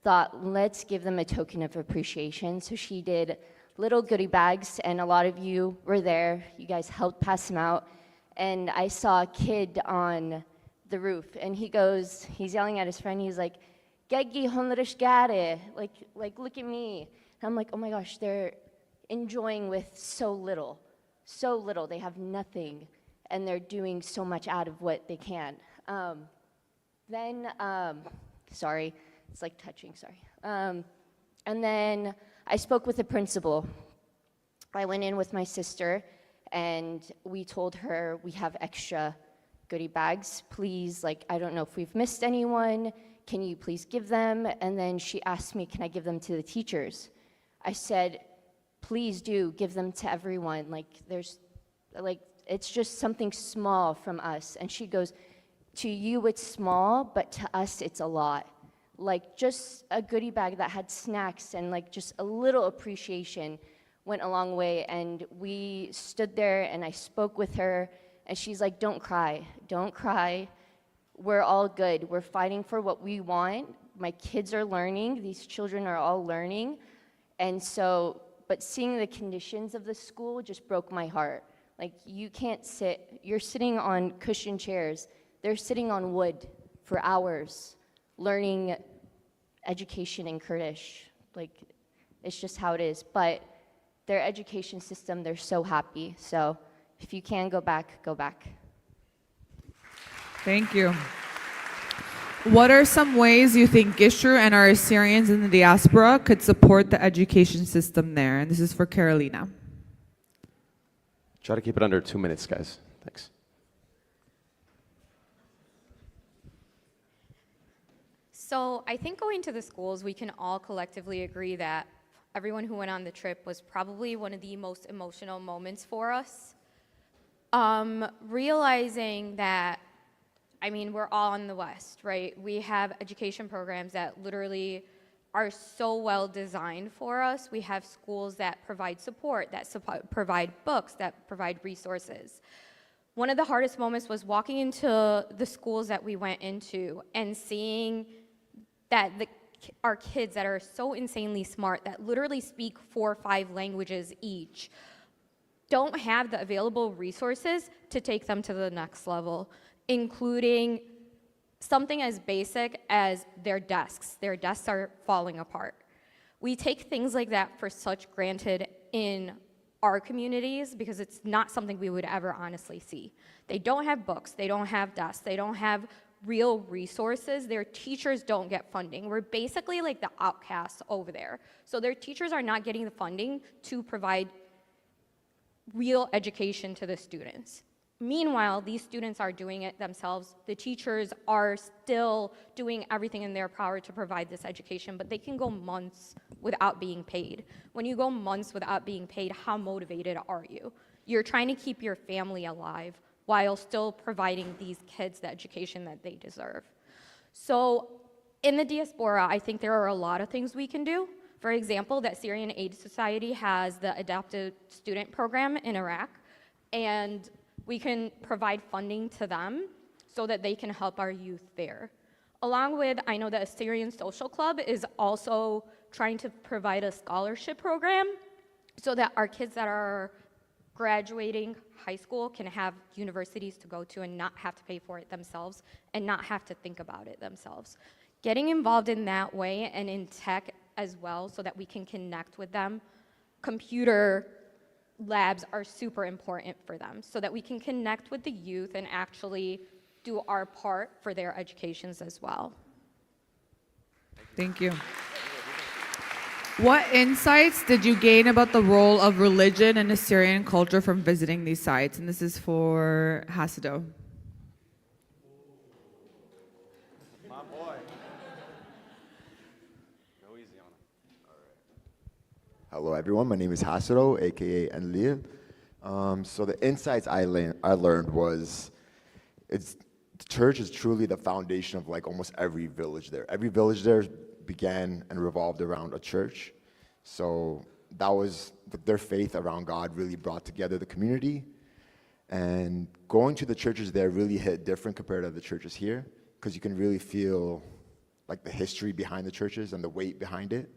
thought, let's give them a token of appreciation. So she did little goodie bags, and a lot of you were there. You guys helped pass them out. And I saw a kid on the roof, and he's yelling at his friend. He's like, Geggi honrish gare, like look at me. And I'm like, oh my gosh, they're enjoying with so little. They have nothing. and they're doing so much out of what they can. Sorry, it's like touching, sorry. And then I spoke with the principal. I went in with my sister, and we told her we have extra goodie bags. Please, like, I don't know if we've missed anyone. Can you please give them? And then she asked me, can I give them to the teachers? I said, please do give them to everyone. Like, it's just something small from us. And she goes, to you it's small, but to us it's a lot. Like, just a goodie bag that had snacks and like just a little appreciation went a long way. And we stood there and I spoke with her, and she's like, don't cry, don't cry. We're all good. We're fighting for what we want. My kids are learning. These children are all learning. And so, but seeing the conditions of the school just broke my heart. Like, you can't sit, you're sitting on cushioned chairs. They're sitting on wood for hours, learning education in Kurdish. Like, it's just how it is. But their education system, they're so happy. So if you can go back, go back. Thank you. What are some ways you think Gishru and our Assyrians in the diaspora could support the education system there? And this is for Carolina. Try to keep it under 2 minutes, guys. Thanks. So I think going to the schools, we can all collectively agree that everyone who went on the trip was probably one of the most emotional moments for us. Realizing that, I mean, we're all in the West, right? We have education programs that literally are so well designed for us. We have schools that provide support, that provide books, that provide resources. One of the hardest moments was walking into the schools that we went into and seeing that our kids that are so insanely smart, that literally speak 4 or 5 languages each, don't have the available resources to take them to the next level, including something as basic as their desks. Their desks are falling apart. We take things like that for such granted in our communities because it's not something we would ever honestly see. They don't have books, they don't have desks, they don't have real resources. Their teachers don't get funding. We're basically like the outcasts over there. So their teachers are not getting the funding to provide real education to the students. Meanwhile, these students are doing it themselves. The teachers are still doing everything in their power to provide this education, but they can go months without being paid. When you go months without being paid, how motivated are you? You're trying to keep your family alive while still providing these kids the education that they deserve. So in the diaspora, I think there are a lot of things we can do. For example, the Assyrian Aid Society has the Adopted Student Program in Iraq, and we can provide funding to them so that they can help our youth there. Along with, I know the Assyrian Social Club is also trying to provide a scholarship program so that our kids that are graduating high school can have universities to go to and not have to pay for it themselves and not have to think about it themselves. Getting involved in that way and in tech as well so that we can connect with them. Computer labs are super important for them so that we can connect with the youth and actually do our part for their educations as well. Thank you. What insights did you gain about the role of religion and Assyrian culture from visiting these sites? And this is for Hasido. My boy. Go easy on him. All right. Hello, everyone. My name is Hasido, aka Enlil. So the insights I learned was, the church is truly the foundation of like almost every village there. Every village there began and revolved around a church. So that was their faith around God really brought together the community. And going to the churches there really hit different compared to the churches here, because you can really feel like the history behind the churches and the weight behind it.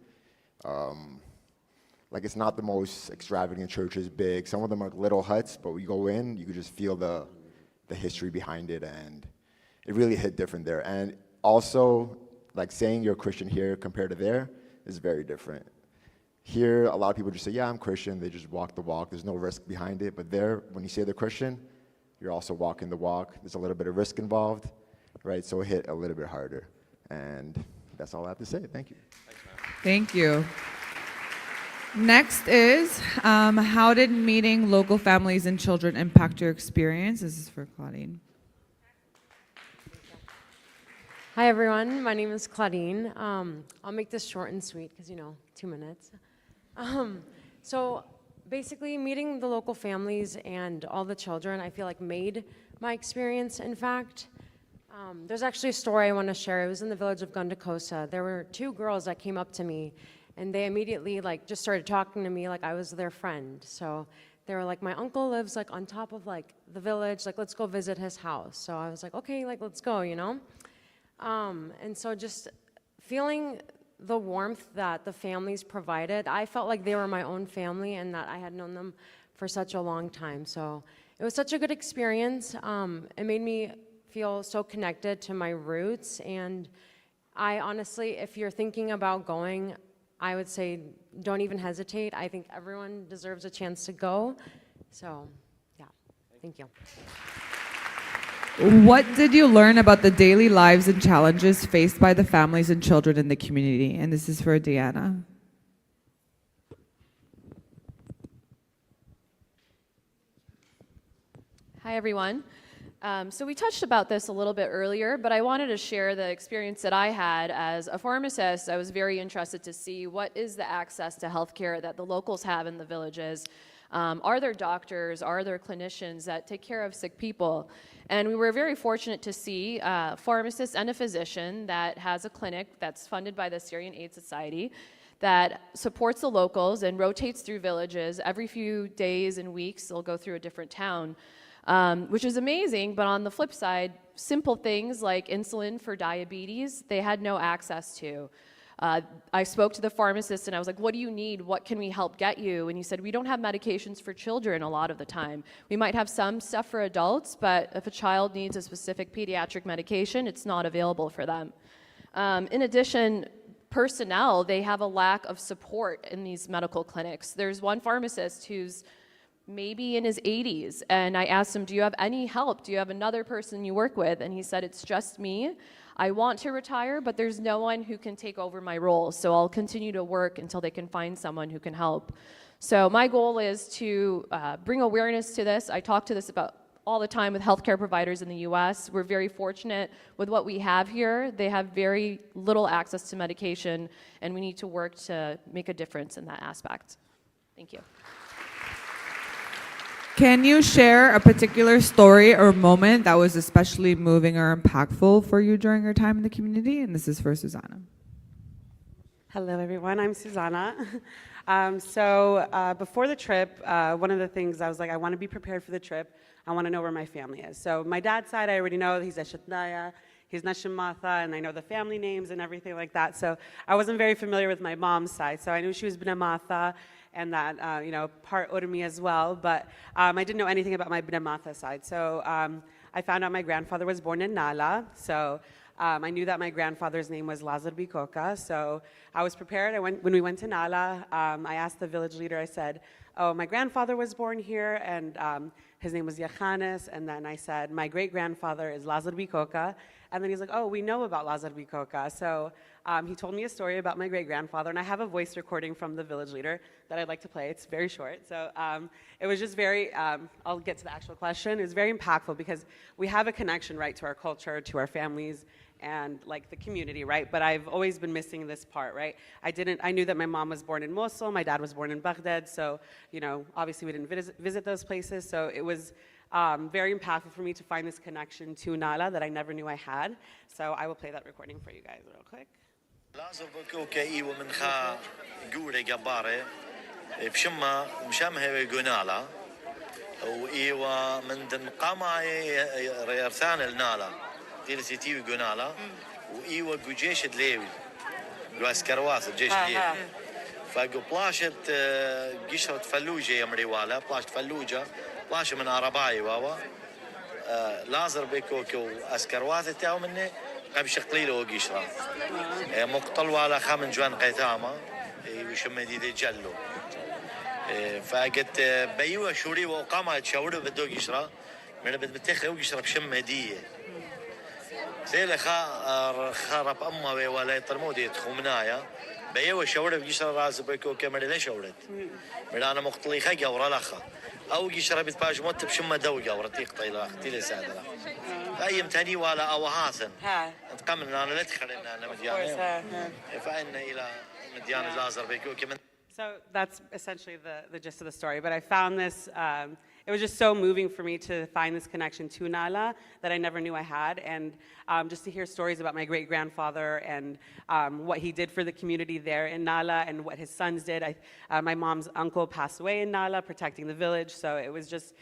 Like, it's not the most extravagant churches, big. Some of them are little huts, but when you go in, you can just feel the history behind it, and it really hit different there. And also, like, saying you're a Christian here compared to there is very different. Here, a lot of people just say, yeah, I'm Christian. They just walk the walk. There's no risk behind it. But there, when you say they're Christian, you're also walking the walk. There's a little bit of risk involved, right? So it hit a little bit harder. And that's all I have to say. Thank you. Thank you. Next is, how did meeting local families and children impact your experience? This is for Claudine. Hi everyone, my name is Claudine. I'll make this short and sweet because 2 minutes. So basically meeting the local families and all the children, I feel like made my experience, in fact. There's actually a story I want to share. It was in the village of Gundakosa. There were 2 girls that came up to me and they immediately just started talking to me like I was their friend. So they were like, my uncle lives on top of the village, let's go visit his house. So I was like, okay, let's go, And so just feeling the warmth that the families provided, I felt like they were my own family and that I had known them for such a long time. So it was such a good experience. It made me feel so connected to my roots. And I honestly, if you're thinking about going, I would say don't even hesitate. I think everyone deserves a chance to go. So, yeah, thank you. What did you learn about the daily lives and challenges faced by the families and children in the community? And this is for Deanna. Hi, everyone. So we touched about this a little bit earlier, but I wanted to share the experience that I had as a pharmacist. I was very interested to see what is the access to healthcare that the locals have in the villages. Are there doctors, are there clinicians that take care of sick people? And we were very fortunate to see a pharmacist and a physician that has a clinic that's funded by the Assyrian Aid Society that supports the locals and rotates through villages. Every few days and weeks, they'll go through a different town. Which is amazing, but on the flip side, simple things like insulin for diabetes, they had no access to. I spoke to the pharmacist and I was like, what do you need? What can we help get you? And he said, we don't have medications for children a lot of the time. We might have some stuff for adults, but if a child needs a specific pediatric medication, it's not available for them. In addition, personnel, they have a lack of support in these medical clinics. There's one pharmacist who's maybe in his 80s, and I asked him, do you have any help? Do you have another person you work with? And he said, it's just me. I want to retire, but there's no one who can take over my role, so I'll continue to work until they can find someone who can help. So my goal is to bring awareness to this. I talk to this about all the time with healthcare providers in the US. We're very fortunate with what we have here. They have very little access to medication, and we need to work to make a difference in that aspect. Thank you. Can you share a particular story or moment that was especially moving or impactful for you during your time in the community? And this is for Susanna. Hello, everyone. I'm Susanna. Before the trip, one of the things I was like, I want to be prepared for the trip. I want to know where my family is. So my dad's side, I already know he's Eshatnaya, he's Nashimatha, and I know the family names and everything like that. So I wasn't very familiar with my mom's side. So I knew she was Bnamatha, and that, part Urmi as well, but I didn't know anything about my Bnamatha side. So I found out my grandfather was born in Nala, so I knew that my grandfather's name was Lazar Bikoka, so I was prepared. When we went to Nala, I asked the village leader, I said, oh, my grandfather was born here, and his name was Yachanes, and then I said, my great-grandfather is Lazar Bikoka, and then he's like, oh, we know about Lazar Bikoka, so he told me a story about my great-grandfather, and I have a voice recording from the village leader that I'd like to play. It's very short. So it was just very, I'll get to the actual question. It was very impactful because we have a connection, right, to our culture, to our families, and like the community, right? But I've always been missing this part, right? I knew that my mom was born in Mosul, my dad was born in Baghdad, so, obviously we didn't visit those places, so it was very impactful for me to find this connection to Nala that I never knew I had. So I will play that recording for you guys real quick. لازم بكوكا إيوة من خا جوري جبارة بشمة مشامها ويجونالا وإيوة من دمقامة ريرثان النالا تيلسيتي ويجونالا وإيوة جوجيش دليوي جواسكرواس الجيش دليوي فجو بلاشت قشرة فلوجة يمريوالا بلاشت فلوجة بلاشة من عرباي واوا لازر بكوكا واسكرواس تاو مني قبل شقليل وقشرة مقتل ولا خامن جوان قيتامة وشم دي جلو فقلت بيوه شوري وقامة تشاوري بدو قشرة من بتخي ويشرب شم هدية سيل خرب أمه ولا يطرمودي تخمنايا بيو شورة بيشرب راس بيكو كمل ليش شورت من أنا مقتلي خجا ورا لخا أو يشرب باج موت بشم دوجا ورا تيقطي لا تيل سادة أي متاني ولا أو هاسن تقمن أنا لا تخلي أنا مديان فإن إلى مديان لازر بيكو كمن. So that's essentially the gist of the story. But I found this, it was just so moving for me to find this connection to Nala that I never knew I had. And just to hear stories about my great-grandfather and what he did for the community there in Nala and what his sons did. My mom's uncle passed away in Nala, protecting the village. So it was just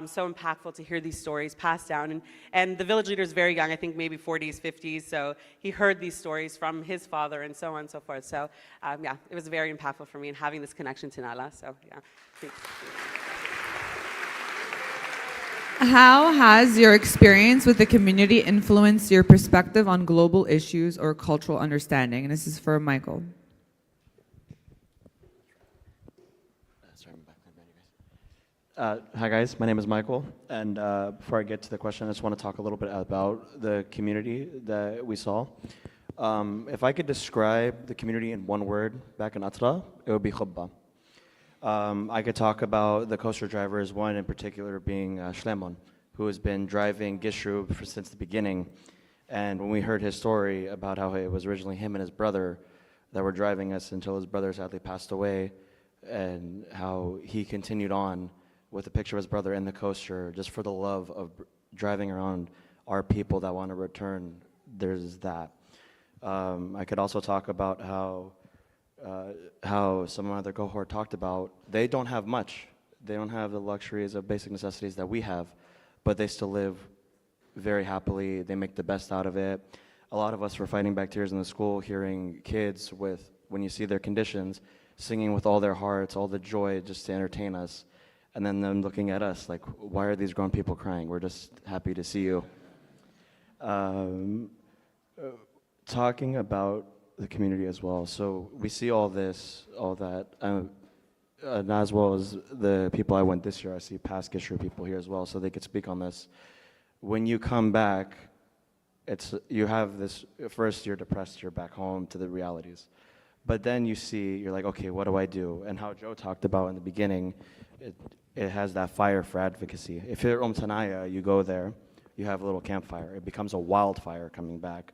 so impactful to hear these stories passed down. And the village leader is very young, I think maybe 40s, 50s. So he heard these stories from his father and so on and so forth. So yeah, it was very impactful for me and having this connection to Nala. So yeah, thanks. How has your experience with the community influenced your perspective on global issues or cultural understanding? And this is for Michael. Hi guys, my name is Michael, and before I get to the question, I just want to talk a little bit about the community that we saw. If I could describe the community in one word back in Atra, it would be khubba. I could talk about the coaster drivers, one in particular being Shlemon, who has been driving Gishru since the beginning. And when we heard his story about how it was originally him and his brother that were driving us until his brother sadly passed away, and how he continued on with a picture of his brother in the coaster just for the love of driving around our people that want to return, there's that. I could also talk about how some other cohort talked about, they don't have much. They don't have the luxuries of basic necessities that we have, but they still live very happily. They make the best out of it. A lot of us were fighting back tears in the school, hearing kids with, when you see their conditions, singing with all their hearts, all the joy just to entertain us, and then them looking at us like, why are these grown people crying? We're just happy to see you. Talking about the community as well. So we see all this, all that, and as well as the people I went this year, I see past Gishru people here as well, so they could speak on this. When you come back, you have this, first you're depressed, you're back home to the realities. But then you see, you're like, okay, what do I do? And how Joe talked about in the beginning, it has that fire for advocacy. If you're Tanaya, you go there, you have a little campfire. It becomes a wildfire coming back.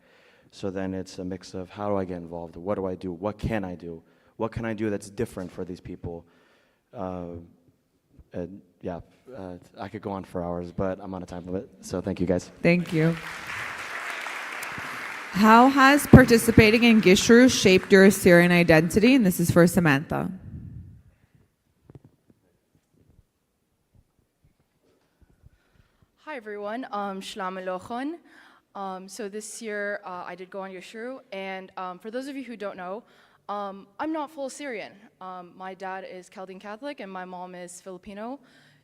So then it's a mix of how do I get involved? What do I do? What can I do? What can I do that's different for these people? And yeah, I could go on for hours, but I'm on a time limit. So thank you guys. Thank you. How has participating in Gishru shaped your Assyrian identity? And this is for Samantha. Hi everyone, Shalom Alochon. So this year I did go on Gishru, and for those of you who don't know, I'm not full Assyrian. My dad is Chaldean Catholic and my mom is Filipino.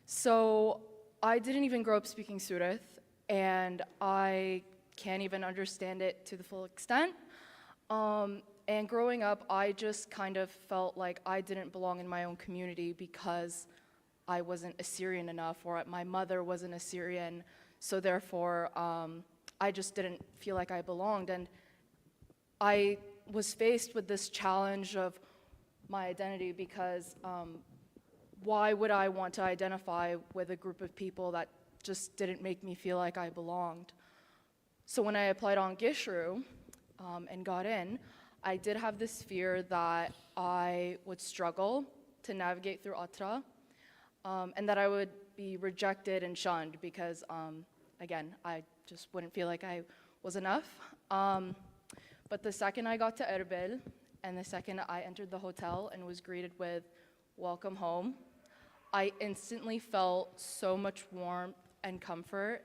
So I didn't even grow up speaking Surat, and I can't even understand it to the full extent. And growing up, I just kind of felt like I didn't belong in my own community because I wasn't Assyrian enough, or my mother wasn't Assyrian, so therefore I just didn't feel like I belonged. And I was faced with this challenge of my identity because why would I want to identify with a group of people that just didn't make me feel like I belonged? So when I applied on Gishru and got in, I did have this fear that I would struggle to navigate through Atra, and that I would be rejected and shunned because, again, I just wouldn't feel like I was enough. But the second I got to Erbil, and the second I entered the hotel and was greeted with, "Welcome home," I instantly felt so much warmth and comfort.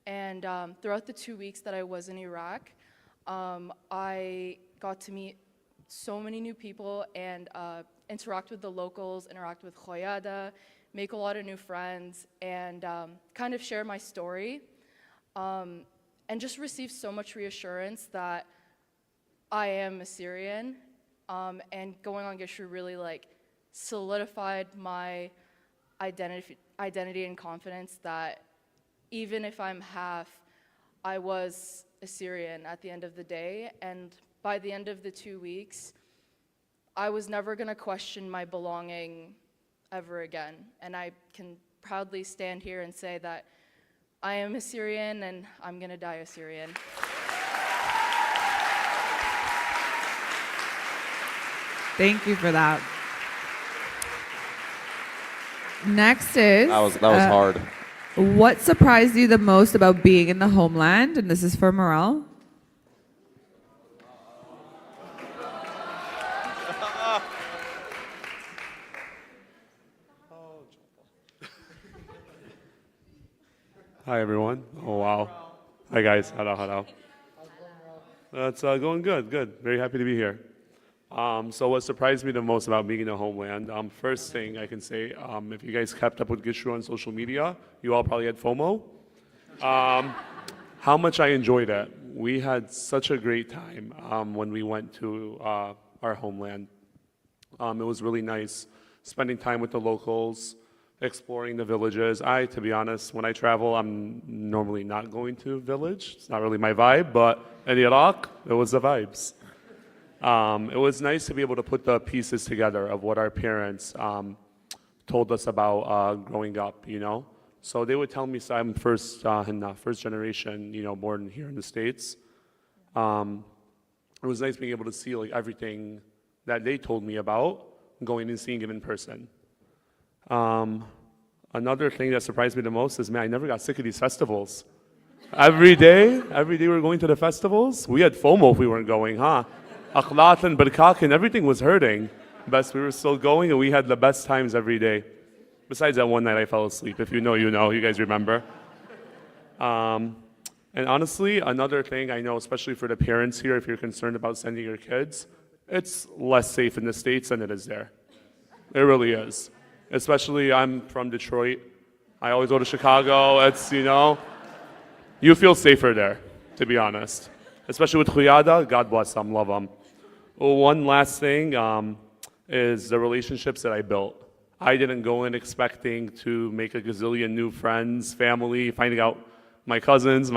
And throughout the 2 weeks that I was in Iraq, I got to meet so many new people and interact with the locals, interact with Khoyada, make a lot of new friends, and kind of share my story, and just receive so much reassurance that I am Assyrian, and going on Gishru really like solidified my identity and confidence that even if I'm half, I was Assyrian at the end of the day. And by the end of the 2 weeks, I was never going to question my belonging ever again. And I can proudly stand here and say that I am Assyrian and I'm going to die Assyrian. Thank you for that. Next is That was hard. What surprised you the most about being in the homeland? And this is for Morel. Hi, everyone. Oh, wow. Hi, guys. Hello. It's going good. Very happy to be here. So what surprised me the most about being in the homeland, first thing I can say, if you guys kept up with Gishru on social media, you all probably had FOMO. How much I enjoyed it. We had such a great time when we went to our homeland. It was really nice spending time with the locals, exploring the villages. To be honest, when I travel, I'm normally not going to a village. It's not really my vibe, but in Iraq, it was the vibes. It was nice to be able to put the pieces together of what our parents told us about growing up, you know? So they would tell me, so I'm first generation, you know, born here in the States. It was nice being able to see like everything that they told me about, going and seeing it in person. Another thing that surprised me the most is, man, I never got sick of these festivals. Every day we were going to the festivals. We had FOMO if we weren't going, huh? Akhlat and Barkak and everything was hurting. But we were still going and we had the best times every day. Besides that one night I fell asleep. If you know, you know. You guys remember. And honestly, another thing I know, especially for the parents here, if you're concerned about sending your kids, it's less safe in the States than it is there. It really is. Especially, I'm from Detroit. I always go to Chicago. It's, you know, you feel safer there, to be honest. Especially with Khuyada, God bless them, love them. Well, one last thing is the relationships that I built. I didn't go in expecting to make a gazillion new friends, family, finding out my cousins,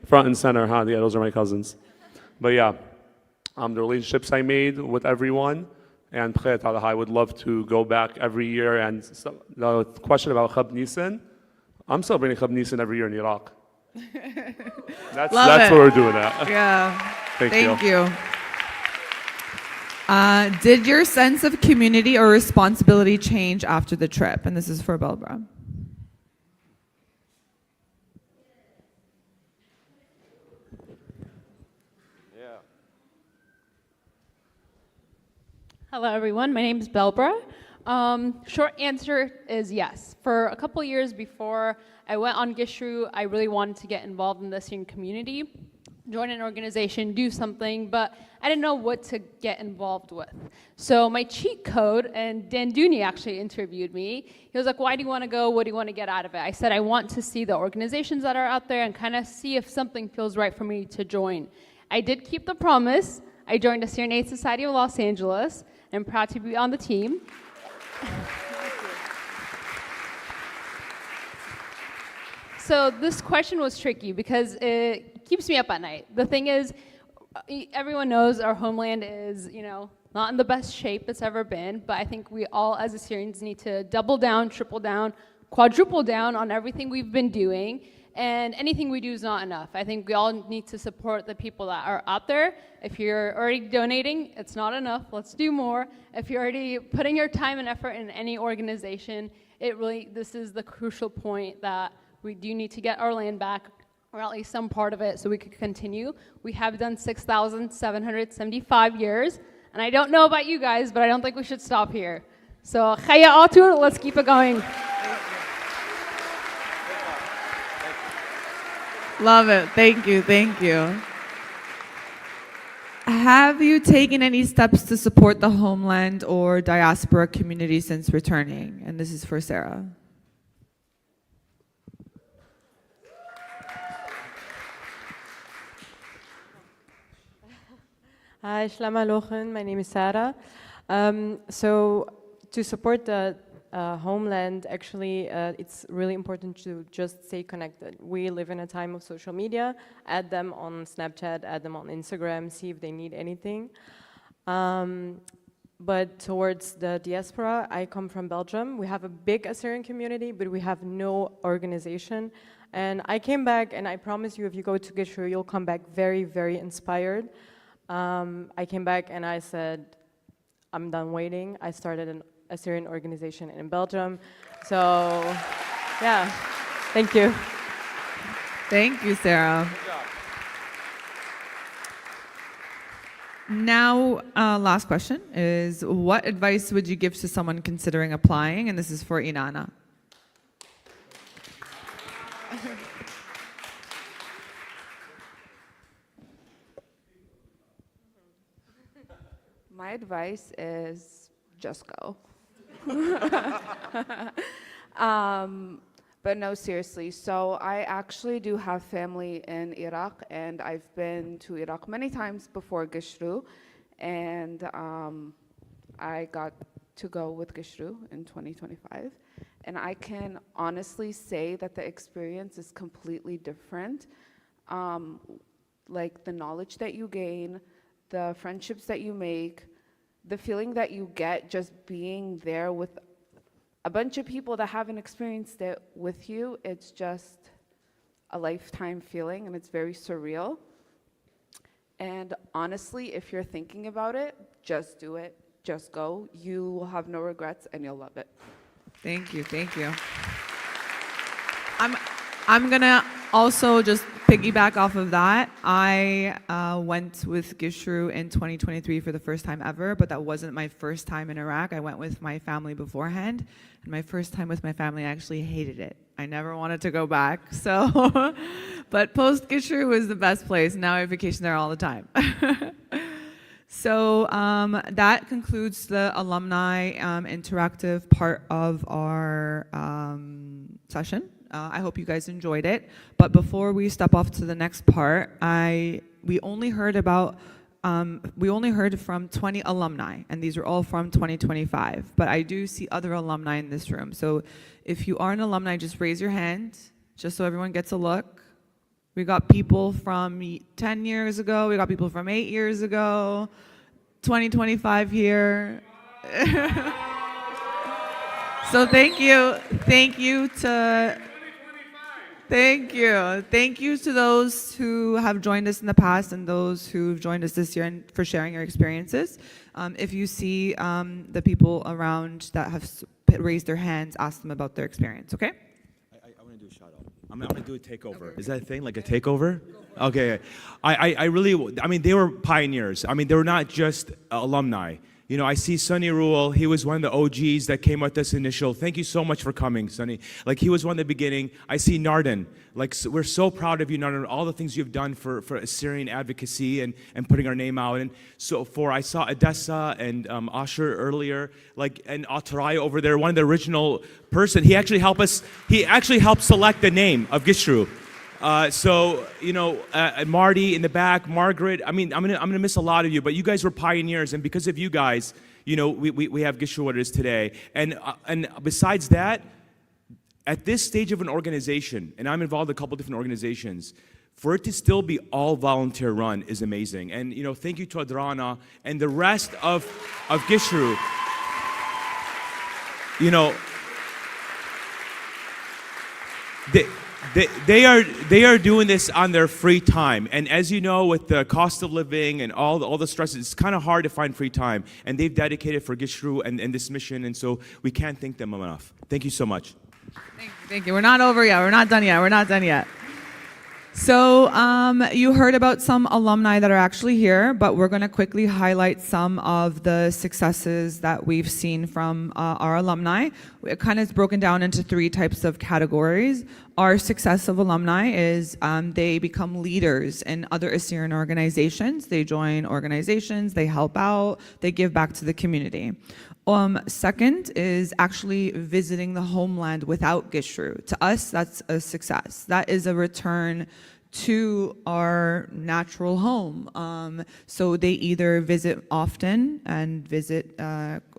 front and center, huh? Yeah, those are my cousins. But yeah, the relationships I made with everyone, and I would love to go back every year. And so, the question about Khab Nisan, I'm celebrating Khab Nisan every year in Iraq. That's what we're doing at. Yeah. Thank you. Did your sense of community or responsibility change after the trip? And this is for Belbra. Hello, everyone. My name is Belbra. Short answer is yes. For a couple years before I went on Gishru, I really wanted to get involved in the Assyrian community, join an organization, do something, but I didn't know what to get involved with. So my cheat code, and Dan Dooney actually interviewed me. He was like, why do you want to go? What do you want to get out of it? I said, I want to see the organizations that are out there and kind of see if something feels right for me to join. I did keep the promise. I joined the Assyrian Aid Society of Los Angeles. I'm proud to be on the team. So this question was tricky because it keeps me up at night. The thing is, everyone knows our homeland is, you know, not in the best shape it's ever been, but I think we all as Assyrians need to double down, triple down, quadruple down on everything we've been doing, and anything we do is not enough. I think we all need to support the people that are out there. If you're already donating, it's not enough. Let's do more. If you're already putting your time and effort in any organization, this is the crucial point that we do need to get our land back, or at least some part of it, so we could continue. We have done 6,775 years, and I don't know about you guys, but I don't think we should stop here. So, Khaya Atur, let's keep it going. Love it. Thank you. Have you taken any steps to support the homeland or diaspora community since returning? And this is for Sarah. Hi, Shalom Alochen. My name is Sarah. So to support the homeland, actually, it's really important to just stay connected. We live in a time of social media. Add them on Snapchat, add them on Instagram, see if they need anything. But towards the diaspora, I come from Belgium. We have a big Assyrian community, but we have no organization. And I came back, and I promise you, if you go to Gishru, you'll come back very, very inspired. I came back and I said, I'm done waiting. I started an Assyrian organization in Belgium. So, yeah, thank you. Thank you, Sarah. Now, last question is, what advice would you give to someone considering applying? And this is for Inanna. My advice is just go. But no, seriously. So I actually do have family in Iraq, and I've been to Iraq many times before Gishru, and I got to go with Gishru in 2025. And I can honestly say that the experience is completely different. Like the knowledge that you gain, the friendships that you make, the feeling that you get just being there with a bunch of people that haven't experienced it with you, it's just a lifetime feeling, and it's very surreal. And honestly, if you're thinking about it, just do it. Just go. You will have no regrets, and you'll love it. Thank you, thank you. I'm gonna also just piggyback off of that. I went with Gishru in 2023 for the first time ever, but that wasn't my first time in Iraq. I went with my family beforehand, and my first time with my family, I actually hated it. I never wanted to go back, so, but post Gishru was the best place. Now I vacation there all the time. So that concludes the alumni interactive part of our session. I hope you guys enjoyed it. But before we step off to the next part, we only heard from 20 alumni, and these are all from 2025. But I do see other alumni in this room. So if you are an alumni, just raise your hand, just so everyone gets a look. We got people from 10 years ago. We got people from 8 years ago. 2025 here. So thank you to those who have joined us in the past and those who've joined us this year, and for sharing your experiences. If you see the people around that have raised their hands, ask them about their experience, okay? I want to do a shout out. I'm going to do a takeover. Okay. Is that a thing, like a takeover? Okay. I mean, they were pioneers. I mean, they were not just alumni. You know, I see Sonny Rule. He was one of the OGs that came with this initial. Thank you so much for coming, Sonny. Like, he was one at the beginning. I see Narden. Like, so we're so proud of you, Narden, all the things you've done for Assyrian advocacy and putting our name out. And so I saw Edessa and Asher earlier, like, and Atarai over there, one of the original person. He actually helped select the name of Gishru. So, you know, Marty in the back, Margaret, I mean, I'm gonna miss a lot of you, but you guys were pioneers, and because of you guys, you know, we have Gishru what it is today. And besides that, at this stage of an organization, and I'm involved in a couple different organizations, for it to still be all volunteer run is amazing. And, you know, thank you to Adrana and the rest of Gishru. You know, they are doing this on their free time, and as you know, with the cost of living and all the stresses, it's kind of hard to find free time. And they've dedicated for Gishru and this mission, and so we can't thank them enough. Thank you so much. Thank you. We're not over yet. We're not done yet. So you heard about some alumni that are actually here, but we're going to quickly highlight some of the successes that we've seen from our alumni. It kind of is broken down into 3 types of categories. Our success of alumni is they become leaders in other Assyrian organizations. They join organizations, they help out, they give back to the community. Second is actually visiting the homeland without Gishru. To us, that's a success. That is a return to our natural home. So they either visit often and visit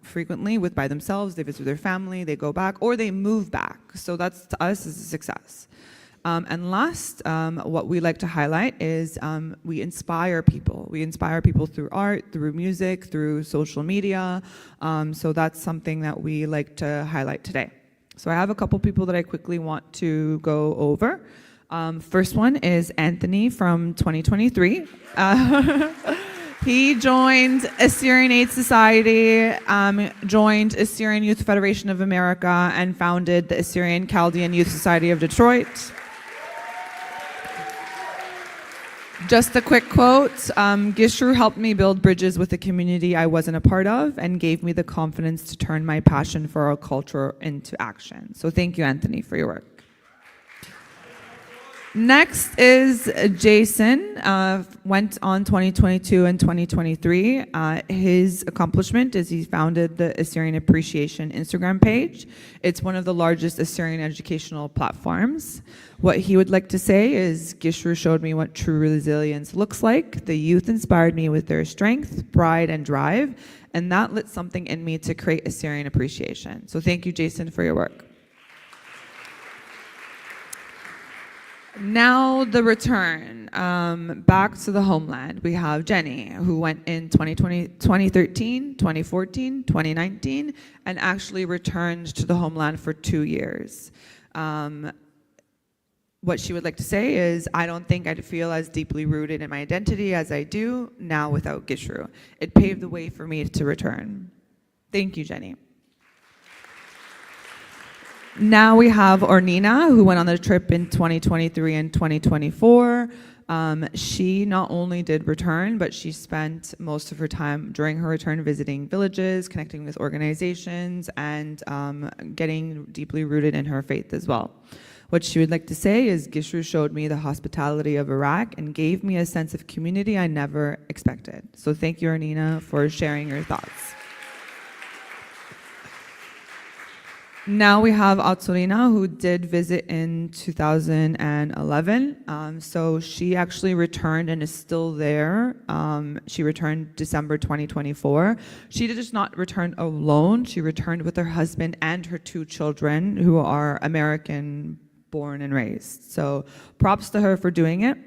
frequently by themselves, they visit with their family, they go back, or they move back. So that's, to us, is a success. And last, what we like to highlight is we inspire people. We inspire people through art, through music, through social media. So that's something that we like to highlight today. So I have a couple people that I quickly want to go over. First one is Anthony from 2023. He joined Assyrian Aid Society, joined Assyrian Youth Federation of America, and founded the Assyrian Chaldean Youth Society of Detroit. Just a quick quote, Gishru helped me build bridges with a community I wasn't a part of and gave me the confidence to turn my passion for our culture into action. So thank you, Anthony, for your work. Next is Jason, went on 2022 and 2023. His accomplishment is he founded the Assyrian Appreciation Instagram page. It's one of the largest Assyrian educational platforms. What he would like to say is, Gishru showed me what true resilience looks like. The youth inspired me with their strength, pride, and drive, and that lit something in me to create Assyrian Appreciation. So thank you, Jason, for your work. Now the return, back to the homeland. We have Jenny, who went in 2013, 2014, 2019, and actually returned to the homeland for 2 years. What she would like to say is, I don't think I'd feel as deeply rooted in my identity as I do now without Gishru. It paved the way for me to return. Thank you, Jenny. Now we have Ornina, who went on the trip in 2023 and 2024. She not only did return, but she spent most of her time during her return visiting villages, connecting with organizations, and getting deeply rooted in her faith as well. What she would like to say is, Gishru showed me the hospitality of Iraq and gave me a sense of community I never expected. So thank you, Ornina, for sharing your thoughts. Now we have Atsurina, who did visit in 2011. So she actually returned and is still there. She returned December 2024. She did just not return alone. She returned with her husband and her 2 children, who are American born and raised. So props to her for doing it.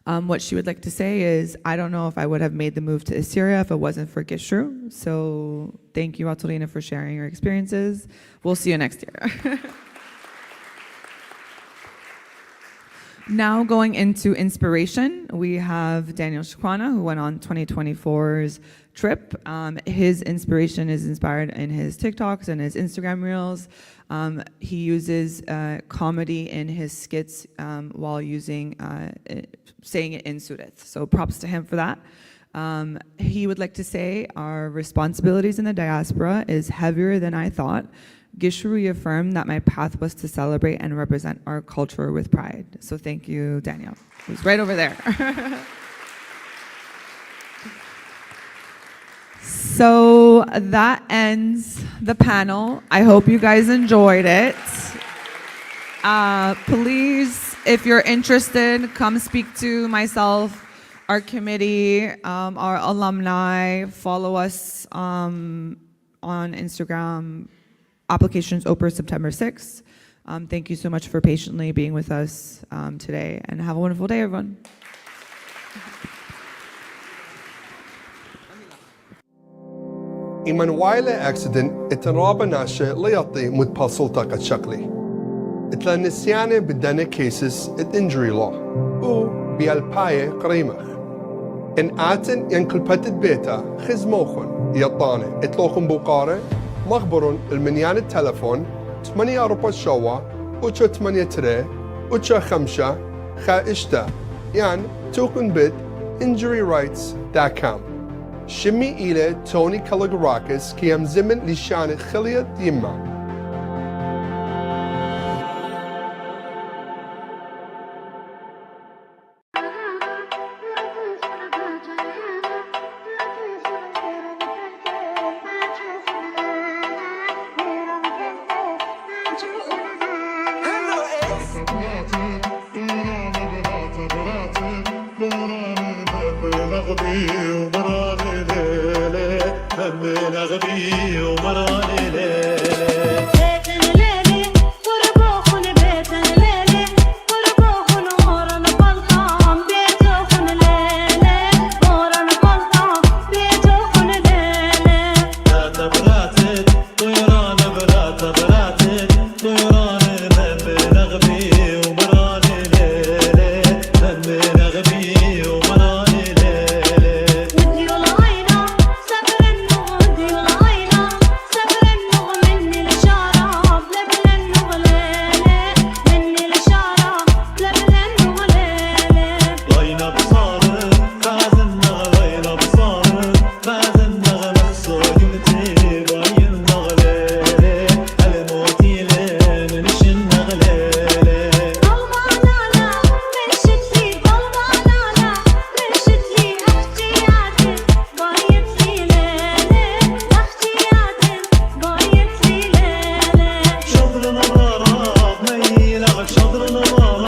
What she would like to say is, I don't know if I would have made the move to Assyria if it wasn't for Gishru. So thank you, Atulina, for sharing your experiences. We'll see you next year. Now going into inspiration, we have Daniel Shukwana, who went on 2024's trip. His inspiration is inspired in his TikToks and his Instagram reels. He uses comedy in his skits while using saying it in Sudeth. So props to him for that. He would like to say our responsibilities in the diaspora is heavier than I thought. Gishru reaffirmed that my path was to celebrate and represent our culture with pride. So thank you, Daniel. He's right over there. So that ends the panel. I hope you guys enjoyed it. Please, if you're interested, come speak to myself, our committee, our alumni. Follow us on Instagram. Applications open September 6th. Thank you so much for patiently being with us today, and have a wonderful day, everyone. إيمان وايلة أكسيدنت اتنرابا ناشا ليطي متبال سلطة شكلي. اتلا نسيانة بدنا كيسس ات injury law. و بيالباية قريمخ. إن آتن ينكل بتد بيتا خزموخن يطانة اتلوخن بوقارة مخبرون المنيان التلفون 8 أربع شوا وشو 8 تري وشو 5 خا يعني توكن بيت injuryrights.com. شمي إلى توني كالاغراكس كي يمزمن لشان خلية يما. Hello, نغبي ومراني ليلة دمي نغبي ومراني ليلة شطر نظارة